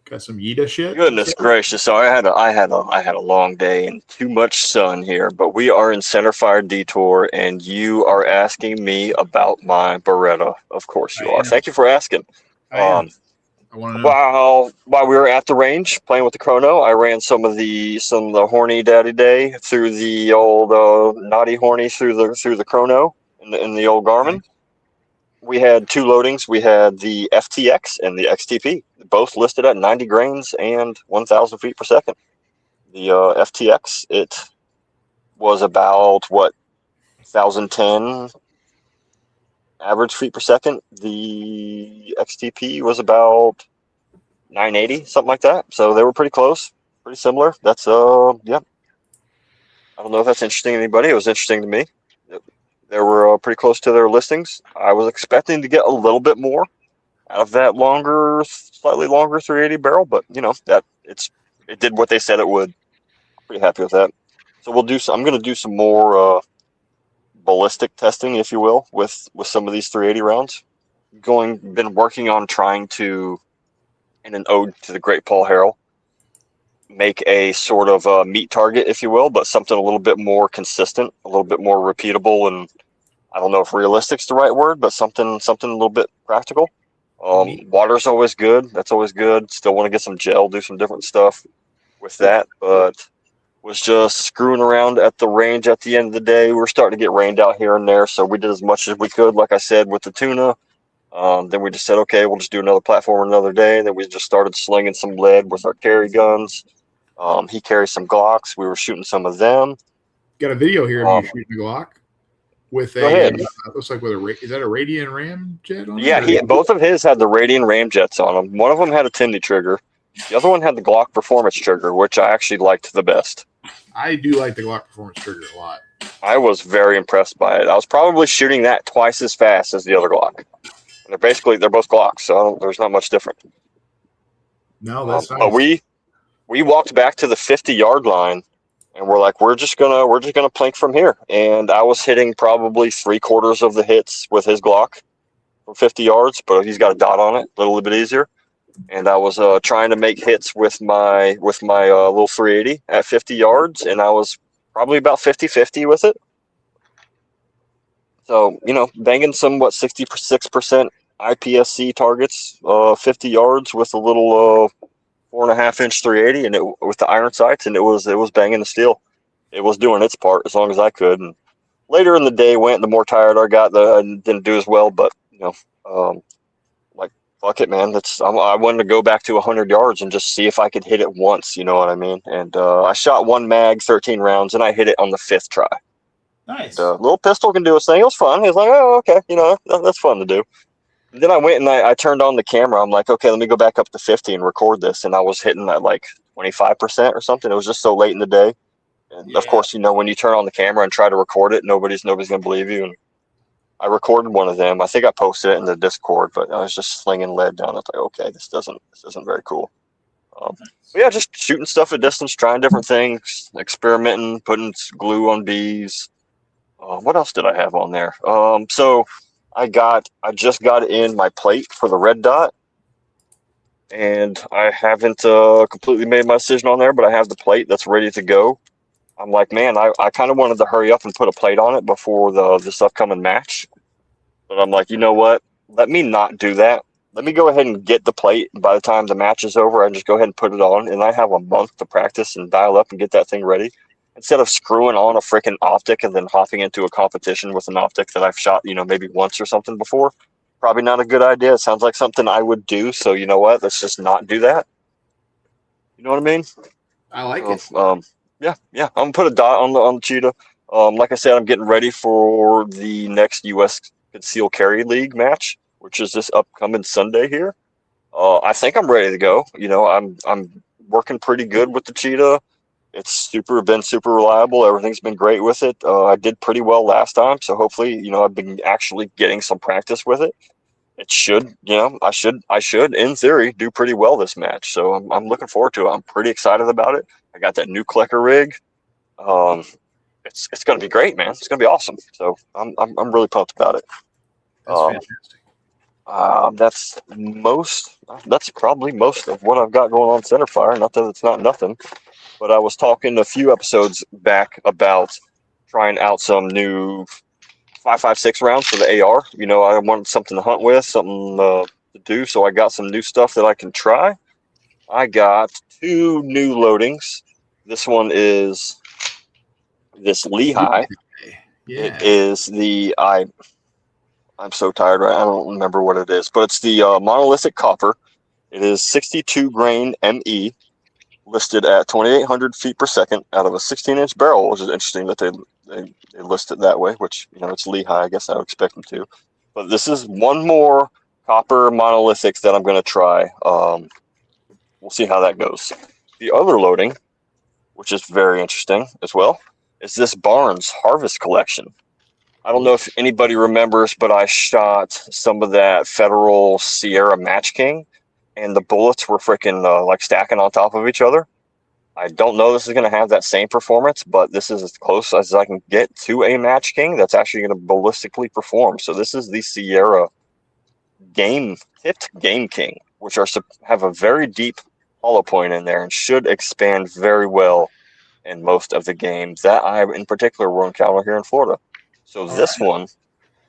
Got some Yida shit. Goodness gracious! So I had a long day and too much sun here, but we are in Centerfire Detour, and you are asking me about my Beretta. Of course you are. Thank you for asking. I want to know. While we were at the range playing with the chrono, I ran some of the horny daddy day through the old naughty horny through the chrono in the old Garmin. We had two loadings. We had the FTX and the XTP, both listed at 90 grains and 1,000 feet per second. The FTX, it was about 1,010 average feet per second. The XTP was about 980, something like that. So they were pretty close, pretty similar. That's yeah. I don't know if that's interesting to anybody. It was interesting to me. They were pretty close to their listings. I was expecting to get a little bit more out of that slightly longer 380 barrel, but it did what they said it would. Pretty happy with that. So I'm going to do some more ballistic testing, if you will, with some of these 380 rounds. Been working on trying to, in an ode to the great Paul Harrell, make a sort of meat target, if you will, but something a little bit more consistent, a little bit more repeatable, and I don't know if realistic's the right word, but something a little bit practical. Water's always good. That's always good. Still want to get some gel, do some different stuff with that, but was just screwing around at the range at the end of the day. We were starting to get rained out here and there, so we did as much as we could, like I said, with the tuna. Then we just said, okay, we'll just do another platform another day. Then we just started slinging some lead with our carry guns. He carries some Glocks. We were shooting some of them. Got a video here of you shooting a Glock with looks like is that a Radian Ram jet on it? Yeah, both of his had the Radian Ram jets on them. One of them had a Tindy trigger. The other one had the Glock Performance trigger, which I actually liked the best. I do like the Glock Performance trigger a lot. I was very impressed by it. I was probably shooting that twice as fast as the other Glock. And they're both Glocks, so there's not much different. No, that's nice. But we walked back to the 50-yard line, and we're like, we're just gonna plank from here. And I was hitting probably 3/4 of the hits with his Glock from 50 yards, but he's got a dot on it, a little bit easier. And I was trying to make hits with my little 380 at 50 yards, and I was probably about 50-50 with it. So, banging some 66% IPSC targets, 50 yards with a little 4.5-inch 380, and with the iron sights, and it was banging the steel. It was doing its part as long as I could. And later in the day the more tired I got, I didn't do as well. But fuck it, man. I wanted to go back to 100 yards and just see if I could hit it once. You know what I mean? And I shot one mag, 13 rounds, and I hit it on the 5th try. Nice. Little pistol can do its thing. It was fun. He was like, oh, okay, that's fun to do. And then I went and I turned on the camera. I'm like, okay, let me go back up to 50 and record this. And I was hitting at 25% or something. It was just so late in the day. And of course, when you turn on the camera and try to record it, nobody's going to believe you. And I recorded one of them. I think I posted it in the Discord, but I was just slinging lead down. I was like, okay, this isn't very cool. But yeah, just shooting stuff at distance, trying different things, experimenting, putting glue on bees. What else did I have on there? So I just got in my plate for the red dot, and I haven't completely made my decision on there, but I have the plate that's ready to go. I'm like, man, I kind of wanted to hurry up and put a plate on it before this upcoming match. But I'm like, you know what? Let me not do that. Let me go ahead and get the plate. By the time the match is over, I just go ahead and put it on, and I have a month to practice and dial up and get that thing ready. Instead of screwing on a freaking optic and then hopping into a competition with an optic that I've shot, maybe once or something before. Probably not a good idea. It sounds like something I would do. So you know what? Let's just not do that. You know what I mean? I like it. Yeah. I'm gonna put a dot on the cheetah. Like I said, I'm getting ready for the next U.S. Concealed Carry League match, which is this upcoming Sunday here. I think I'm ready to go. I'm working pretty good with the cheetah. It's been super reliable. Everything's been great with it. I did pretty well last time, so hopefully, I've been actually getting some practice with it. It should, I should, in theory, do pretty well this match. So I'm looking forward to it. I'm pretty excited about it. I got that new clicker rig. It's going to be great, man. It's going to be awesome. So I'm really pumped about it. That's fantastic. That's probably most of what I've got going on Centerfire. Not that it's not nothing, but I was talking a few episodes back about trying out some new 5.56 rounds for the AR. I wanted something to hunt with, something to do, so I got some new stuff that I can try. I got 2 new loadings. This one is this Lehigh. Yeah. It is I'm so tired, right? I don't remember what it is, but it's the monolithic copper. It is 62 grain ME, listed at 2,800 feet per second out of a 16-inch barrel, which is interesting that they list it that way, which, it's Lehigh. I guess I would expect them to. But this is one more copper monolithics that I'm going to try. We'll see how that goes. The other loading, which is very interesting as well, is this Barnes Harvest Collection. I don't know if anybody remembers, but I shot some of that Federal Sierra Match King, and the bullets were freaking stacking on top of each other. I don't know this is going to have that same performance, but this is as close as I can get to a Match King that's actually going to ballistically perform. So this is the Sierra tipped Game King, which have a very deep hollow point in there and should expand very well in most of the games that I, in particular, will encounter here in Florida. So this one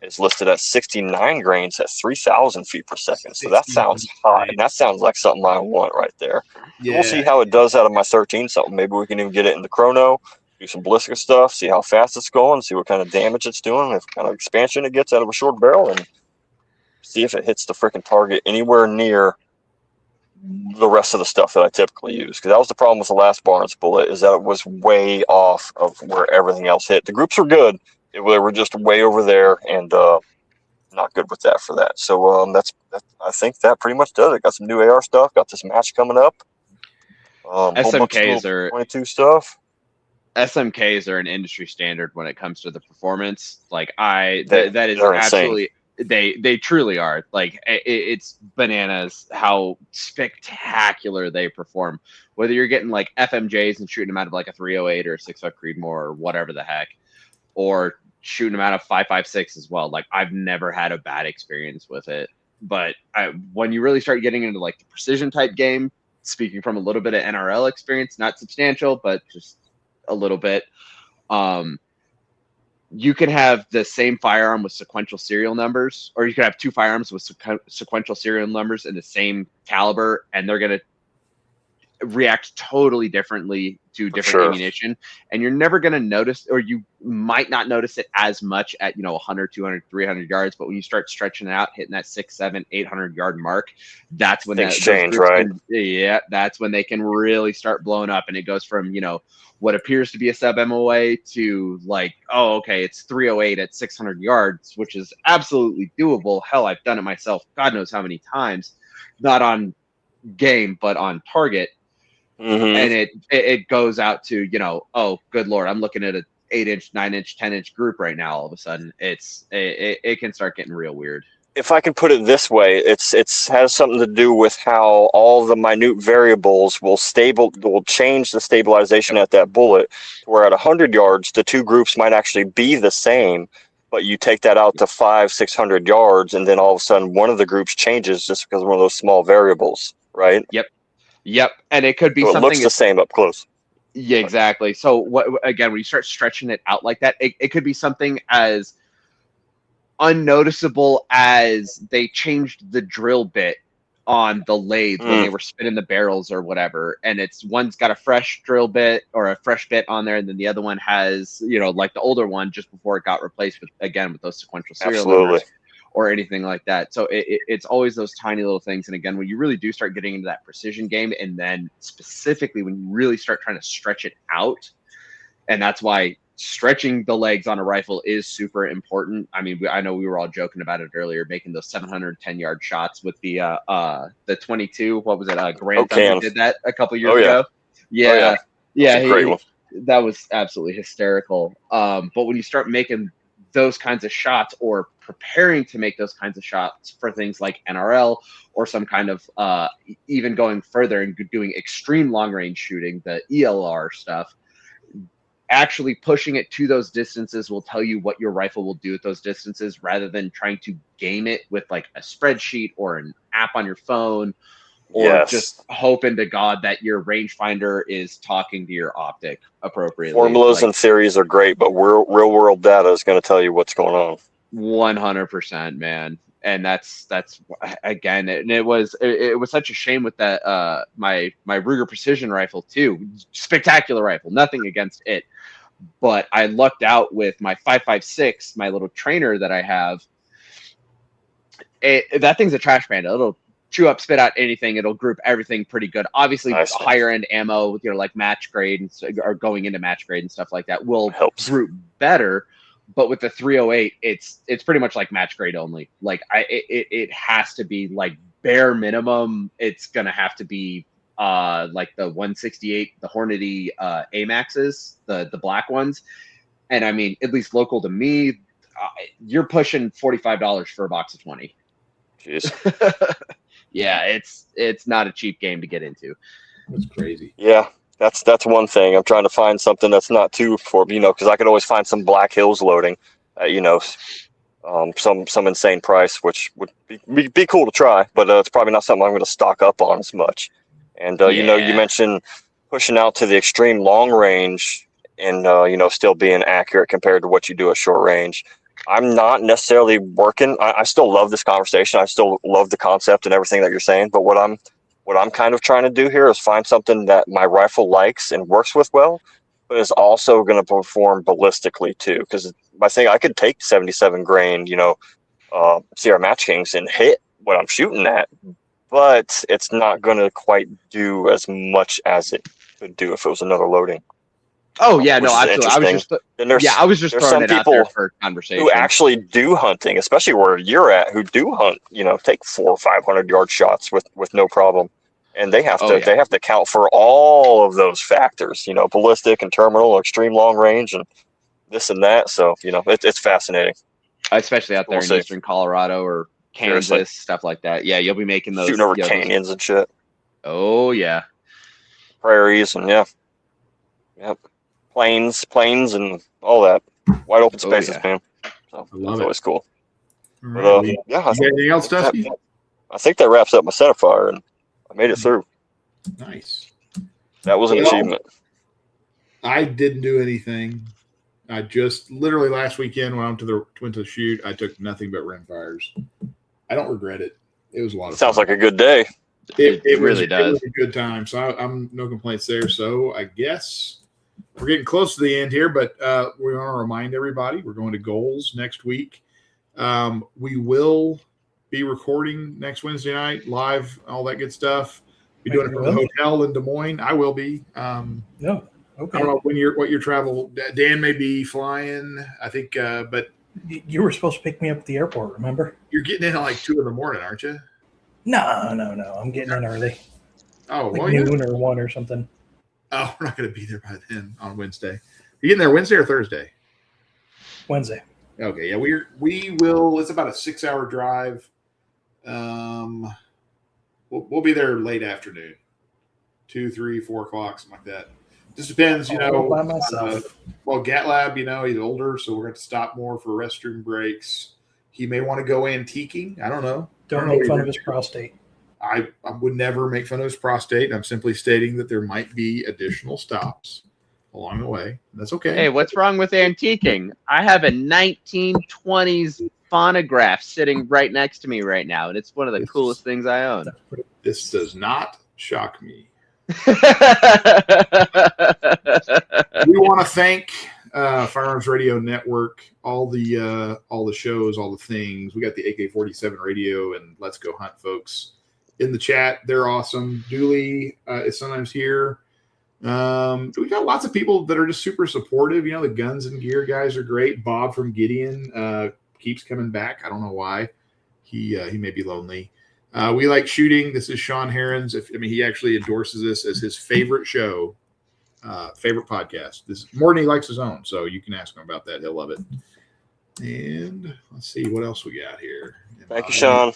is listed at 69 grains at 3,000 feet per second. So that sounds hot, and that sounds like something I want right there. Yeah. We'll see how it does out of my 13 something. Maybe we can even get it in the chrono, do some ballistic stuff, see how fast it's going, see what kind of damage it's doing, what kind of expansion it gets out of a short barrel, and see if it hits the freaking target anywhere near the rest of the stuff that I typically use. Because that was the problem with the last Barnes bullet, is that it was way off of where everything else hit. The groups were good. They were just way over there, and not good with that for that. So I think that pretty much does it. Got some new AR stuff. Got this match coming up. SMKs are 22 stuff. SMKs are an industry standard when it comes to the performance. That is absolutely insane. They truly are. It's bananas how spectacular they perform. Whether you're getting FMJs and shooting them out of a 308 or a 6.5 Creedmoor or whatever the heck, or shooting them out of 5.56 as well. I've never had a bad experience with it. But when you really start getting into the precision type game, speaking from a little bit of NRL experience, not substantial, but just a little bit, you can have the same firearm with sequential serial numbers, or you can have 2 firearms with sequential serial numbers in the same caliber, and they're going to react totally differently to different ammunition, and you're never going to notice, or you might not notice it as much at 100, 200, 300 yards, but when you start stretching it out, hitting that 600, 700, 800 yard mark, that's when things change, right? That's when they can really start blowing up, and it goes from what appears to be a sub MOA to it's 308 at 600 yards, which is absolutely doable. Hell, I've done it myself God knows how many times, not on game but on target. Mm-hmm. And it goes out to, oh, good Lord, I'm looking at a 8-inch, 9-inch, 10-inch group right now. All of a sudden, it can start getting real weird. If I can put it this way, it's has something to do with how all the minute variables will change the stabilization at that bullet, where at 100 yards, the two groups might actually be the same, but you take that out to 500-600 yards, and then all of a sudden one of the groups changes just because of one of those small variables, right? Yep. And it could be so it something looks the same up close. Yeah, exactly. So what again, when you start stretching it out like that, it could be something as unnoticeable as they changed the drill bit on the lathe when they were spinning the barrels or whatever, and it's one's got a fresh drill bit or a fresh bit on there, and then the other one has, like the older one just before it got replaced with those sequential serial numbers or anything like that. So it's always those tiny little things. And again, when you really do start getting into that precision game, and then specifically when you really start trying to stretch it out, and that's why stretching the legs on a rifle is super important. I mean, I know we were all joking about it earlier, making those 710-yard shots with the 22. What was it? Grand Thunder did that a couple years ago. Yeah. Great one. That was absolutely hysterical. But when you start making those kinds of shots, or preparing to make those kinds of shots for things like NRL or some kind of even going further and doing extreme long range shooting, the ELR stuff, actually pushing it to those distances will tell you what your rifle will do at those distances, rather than trying to game it with like a spreadsheet or an app on your phone, or just hoping to God that your rangefinder is talking to your optic appropriately. Formulas and theories are great, but real world data is going to tell you what's going on. 100%, man. And that's again, and it was such a shame with that my Ruger precision rifle too. Spectacular rifle, nothing against it, but I lucked out with my 5.56, my little trainer that I have. That thing's a trash panda. It'll chew up, spit out anything. It'll group everything pretty good. Obviously, higher end ammo, like match grade or going into match grade and stuff like that will group better. But with the 308, it's pretty much like match grade only. Like it has to be like bare minimum. It's gonna have to be like the 168, the Hornady AMAXs, the black ones. And I mean, at least local to me, you're pushing $45 for a box of 20. Jeez. Yeah, it's not a cheap game to get into. That's crazy. Yeah. That's one thing. I'm trying to find something that's not too because I could always find some Black Hills loading, some insane price, which would be cool to try, but it's probably not something I'm going to stock up on as much. And you mentioned pushing out to the extreme long range and still being accurate compared to what you do at short range. I'm not necessarily working. I still love this conversation. I still love the concept and everything that you're saying, but what I'm kind of trying to do here is find something that my rifle likes and works with well, but is also going to perform ballistically too. Because I think I could take 77 grain, CR Match Kings and hit what I'm shooting at, but it's not going to quite do as much as it could do if it was another loading. Oh yeah, no, absolutely. I was just throwing it out there for conversation. Who actually do hunting, especially where you're at, who do hunt, take 400 or 500 yard shots with no problem, and they have to they have to account for all of those factors, ballistic and terminal, extreme long range, and this and that. So it's fascinating, especially out there in eastern Colorado or Kansas, stuff like that. Yeah, you'll be making those shooting over canyons and shit. Oh yeah, prairies and yep. Plains and all that wide open spaces, man. So it's always cool. But, anything else, Dusky? I think that wraps up my Centerfire, and I made it through. Nice. That was an achievement. I didn't do anything. I just literally last weekend when I went to the shoot, I took nothing but rimfires. I don't regret it. It was a lot of fun. Sounds like a good day. It really does. It was a good time. So I'm no complaints there. So I guess we're getting close to the end here, but we want to remind everybody we're going to Goals next week. We will be recording next Wednesday night, live, all that good stuff. Be doing it from the hotel in Des Moines. I will be. No, okay. I don't know what your travel. Dan may be flying, I think, but you were supposed to pick me up at the airport. Remember? You're getting in at like 2 a.m, aren't you? No. I'm getting in early. Oh, like noon or 1 or something. Oh, we're not going to be there by then on Wednesday. You getting there Wednesday or Thursday? Wednesday. Okay, yeah, we will. It's about a 6-hour drive. We'll be there late afternoon, 2, 3, 4 o'clock, something like that. Just depends, you know. By myself. Well, Gatlab, you know, he's older, so we're going to stop more for restroom breaks. He may want to go antiquing. I don't know. Don't make fun of his prostate. I would never make fun of his prostate. I'm simply stating that there might be additional stops along the way. That's okay. Hey, what's wrong with antiquing? I have a 1920s phonograph sitting right next to me right now, and it's one of the coolest things I own. This does not shock me. We want to thank Firearms Radio Network, all the shows, all the things. We got the AK-47 radio and Let's Go Hunt folks in the chat. They're awesome. Dooley is sometimes here. We got lots of people that are just super supportive. You know, the Guns and Gear guys are great. Bob from Gideon keeps coming back. I don't know why. He may be lonely. We like shooting. This is Sean Herons. He actually endorses this as his favorite show, favorite podcast. This more than he likes his own, so you can ask him about that. He'll love it. And let's see what else we got here. Thank you, Sean.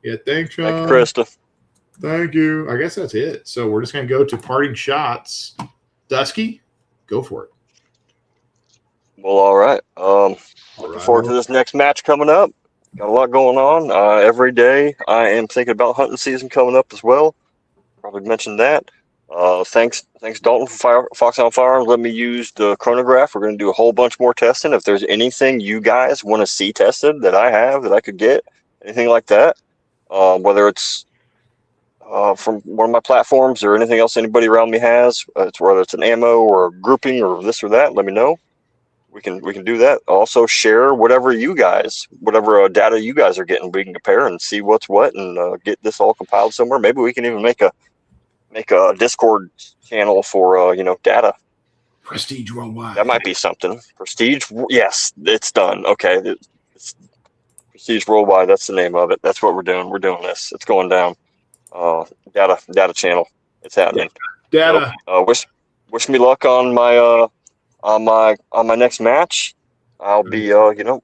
Yeah, thanks, Sean. Thank you, Krista. Thank you. I guess that's it. So we're just going to go to parting shots. Dusky, go for it. Well, all right. Looking forward to this next match coming up. Got a lot going on. Every day I am thinking about hunting season coming up as well. Probably mentioned that. Thanks Dalton for Foxhound Firearms. Let me use the chronograph. We're going to do a whole bunch more testing. If there's anything you guys want to see tested that I have that I could get, anything like that, whether it's from one of my platforms or anything else anybody around me has, whether it's an ammo or a grouping or this or that, let me know. We can do that. Also share whatever data you guys are getting. We can compare and see what's what and get this all compiled somewhere. Maybe we can even make a Discord channel for data. Prestige Worldwide. That might be something. Prestige, yes, it's done. Okay, it's Prestige Worldwide. That's the name of it. That's what we're doing. We're doing this. It's going down. Data channel. It's happening. Data. So, wish me luck on my next match. I'll be you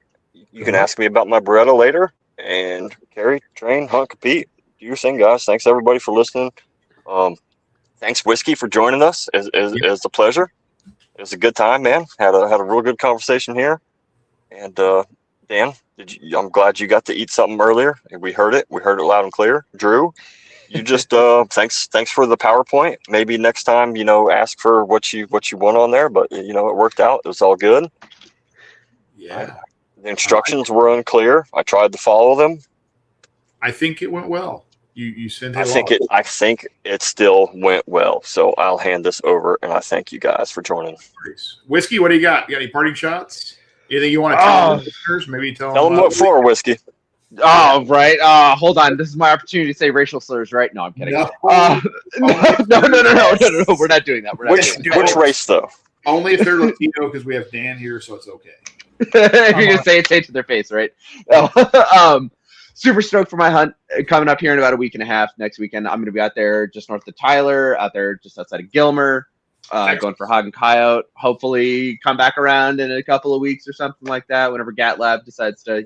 can ask me about my Beretta later, and carry, train, hunt, compete, do your thing, guys. Thanks everybody for listening. Thanks Whiskey for joining us. It's a pleasure. It was a good time, man. Had a real good conversation here. And Dan, I'm glad you got to eat something earlier. We heard it loud and clear. Drew, you just thanks for the PowerPoint. Maybe next time, ask for what you want on there, but it worked out. It was all good. Yeah. The instructions were unclear. I tried to follow them. I think it went well. You sent it. I think it still went well. So I'll hand this over, and I thank you guys for joining. Whiskey, what do you got? You got any parting shots? Anything you want to tell the listeners? Maybe tell them what for, Whiskey. Oh, right. Hold on. This is my opportunity to say racial slurs, right? No, I'm kidding. No. No. We're not doing that. Which race, though? Only if they're Latino, because we have Dan here, so it's okay. If you're going to say it to their face, right? Super stoked for my hunt coming up here in about a week and a half. Next weekend, I'm going to be out there just north of Tyler, out there just outside of Gilmer, going for hog and coyote. Hopefully come back around in a couple of weeks or something like that, whenever Gatlab decides to,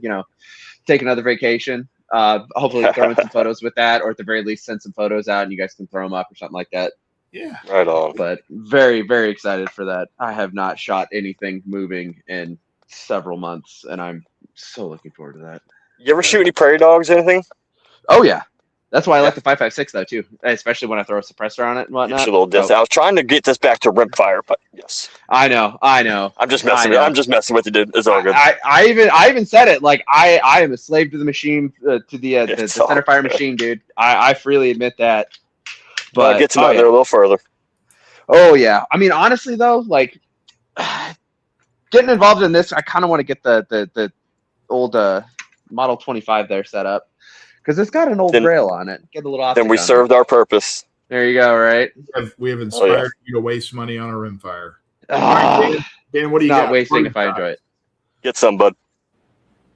take another vacation. Hopefully throw in some photos with that, or at the very least send some photos out and you guys can throw them up or something like that. Yeah. Right on. But very, very excited for that. I have not shot anything moving in several months, and I'm so looking forward to that. You ever shoot any prairie dogs, anything? Oh, yeah. That's why I like the 5.56 though too, especially when I throw a suppressor on it and whatnot. It's a little distance. I was trying to get this back to rimfire, but yes. I know. I'm just messing with you, dude. It's all good. I even said it. Like I am a slave to the machine, to the Centerfire machine, dude. I freely admit that. But get to know there a little further. Oh yeah. I mean, honestly though, like getting involved in this, I kind of want to get the old Model 25 there set up. Because it's got an old rail on it. Get a little off. Then we served our purpose. There you go, right? We have inspired you to waste money on a rimfire. Dan, what do you got? Not wasting if I enjoy it. Get some, bud.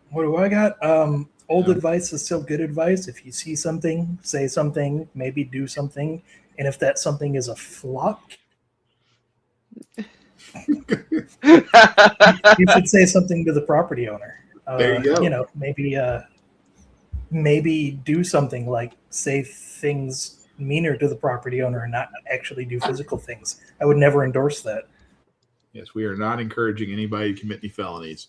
What do I got? Old advice is still good advice. If you see something, say something, maybe do something. And if that something is a flock, You should say something to the property owner. There you go. You know, maybe do something like say things meaner to the property owner and not actually do physical things. I would never endorse that. Yes, we are not encouraging anybody to commit any felonies.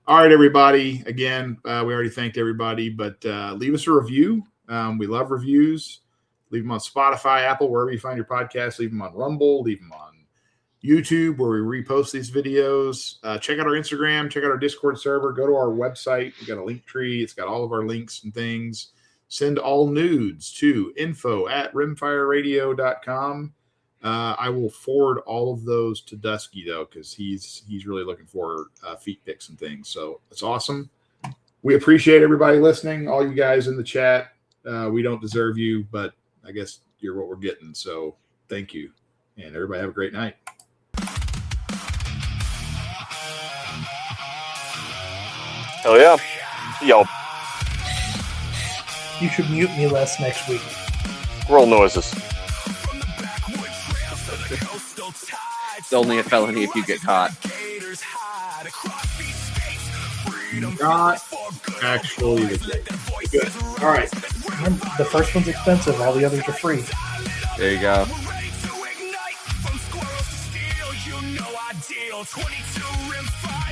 All right, everybody. Again, we already thanked everybody, but leave us a review. We love reviews. Leave them on Spotify, Apple, wherever you find your podcast. Leave them on Rumble. Leave them on YouTube, where we repost these videos. Check out our Instagram. Check out our Discord server. Go to our website. We got a link tree. It's got all of our links and things. Send all nudes to info@rimfireradio.com. I will forward all of those to Dusky, though, because he's really looking for feet pics and things. So it's awesome. We appreciate everybody listening, all you guys in the chat. We don't deserve you, but I guess you're what we're getting. So thank you. And everybody have a great night. Hell yeah. Yo. You should mute me less next week. Roll noises. It's only a felony if you get caught. Not actually the case. Good. All right. Remember, the first one's expensive. All the others are free. There you go. 22 Rimfire.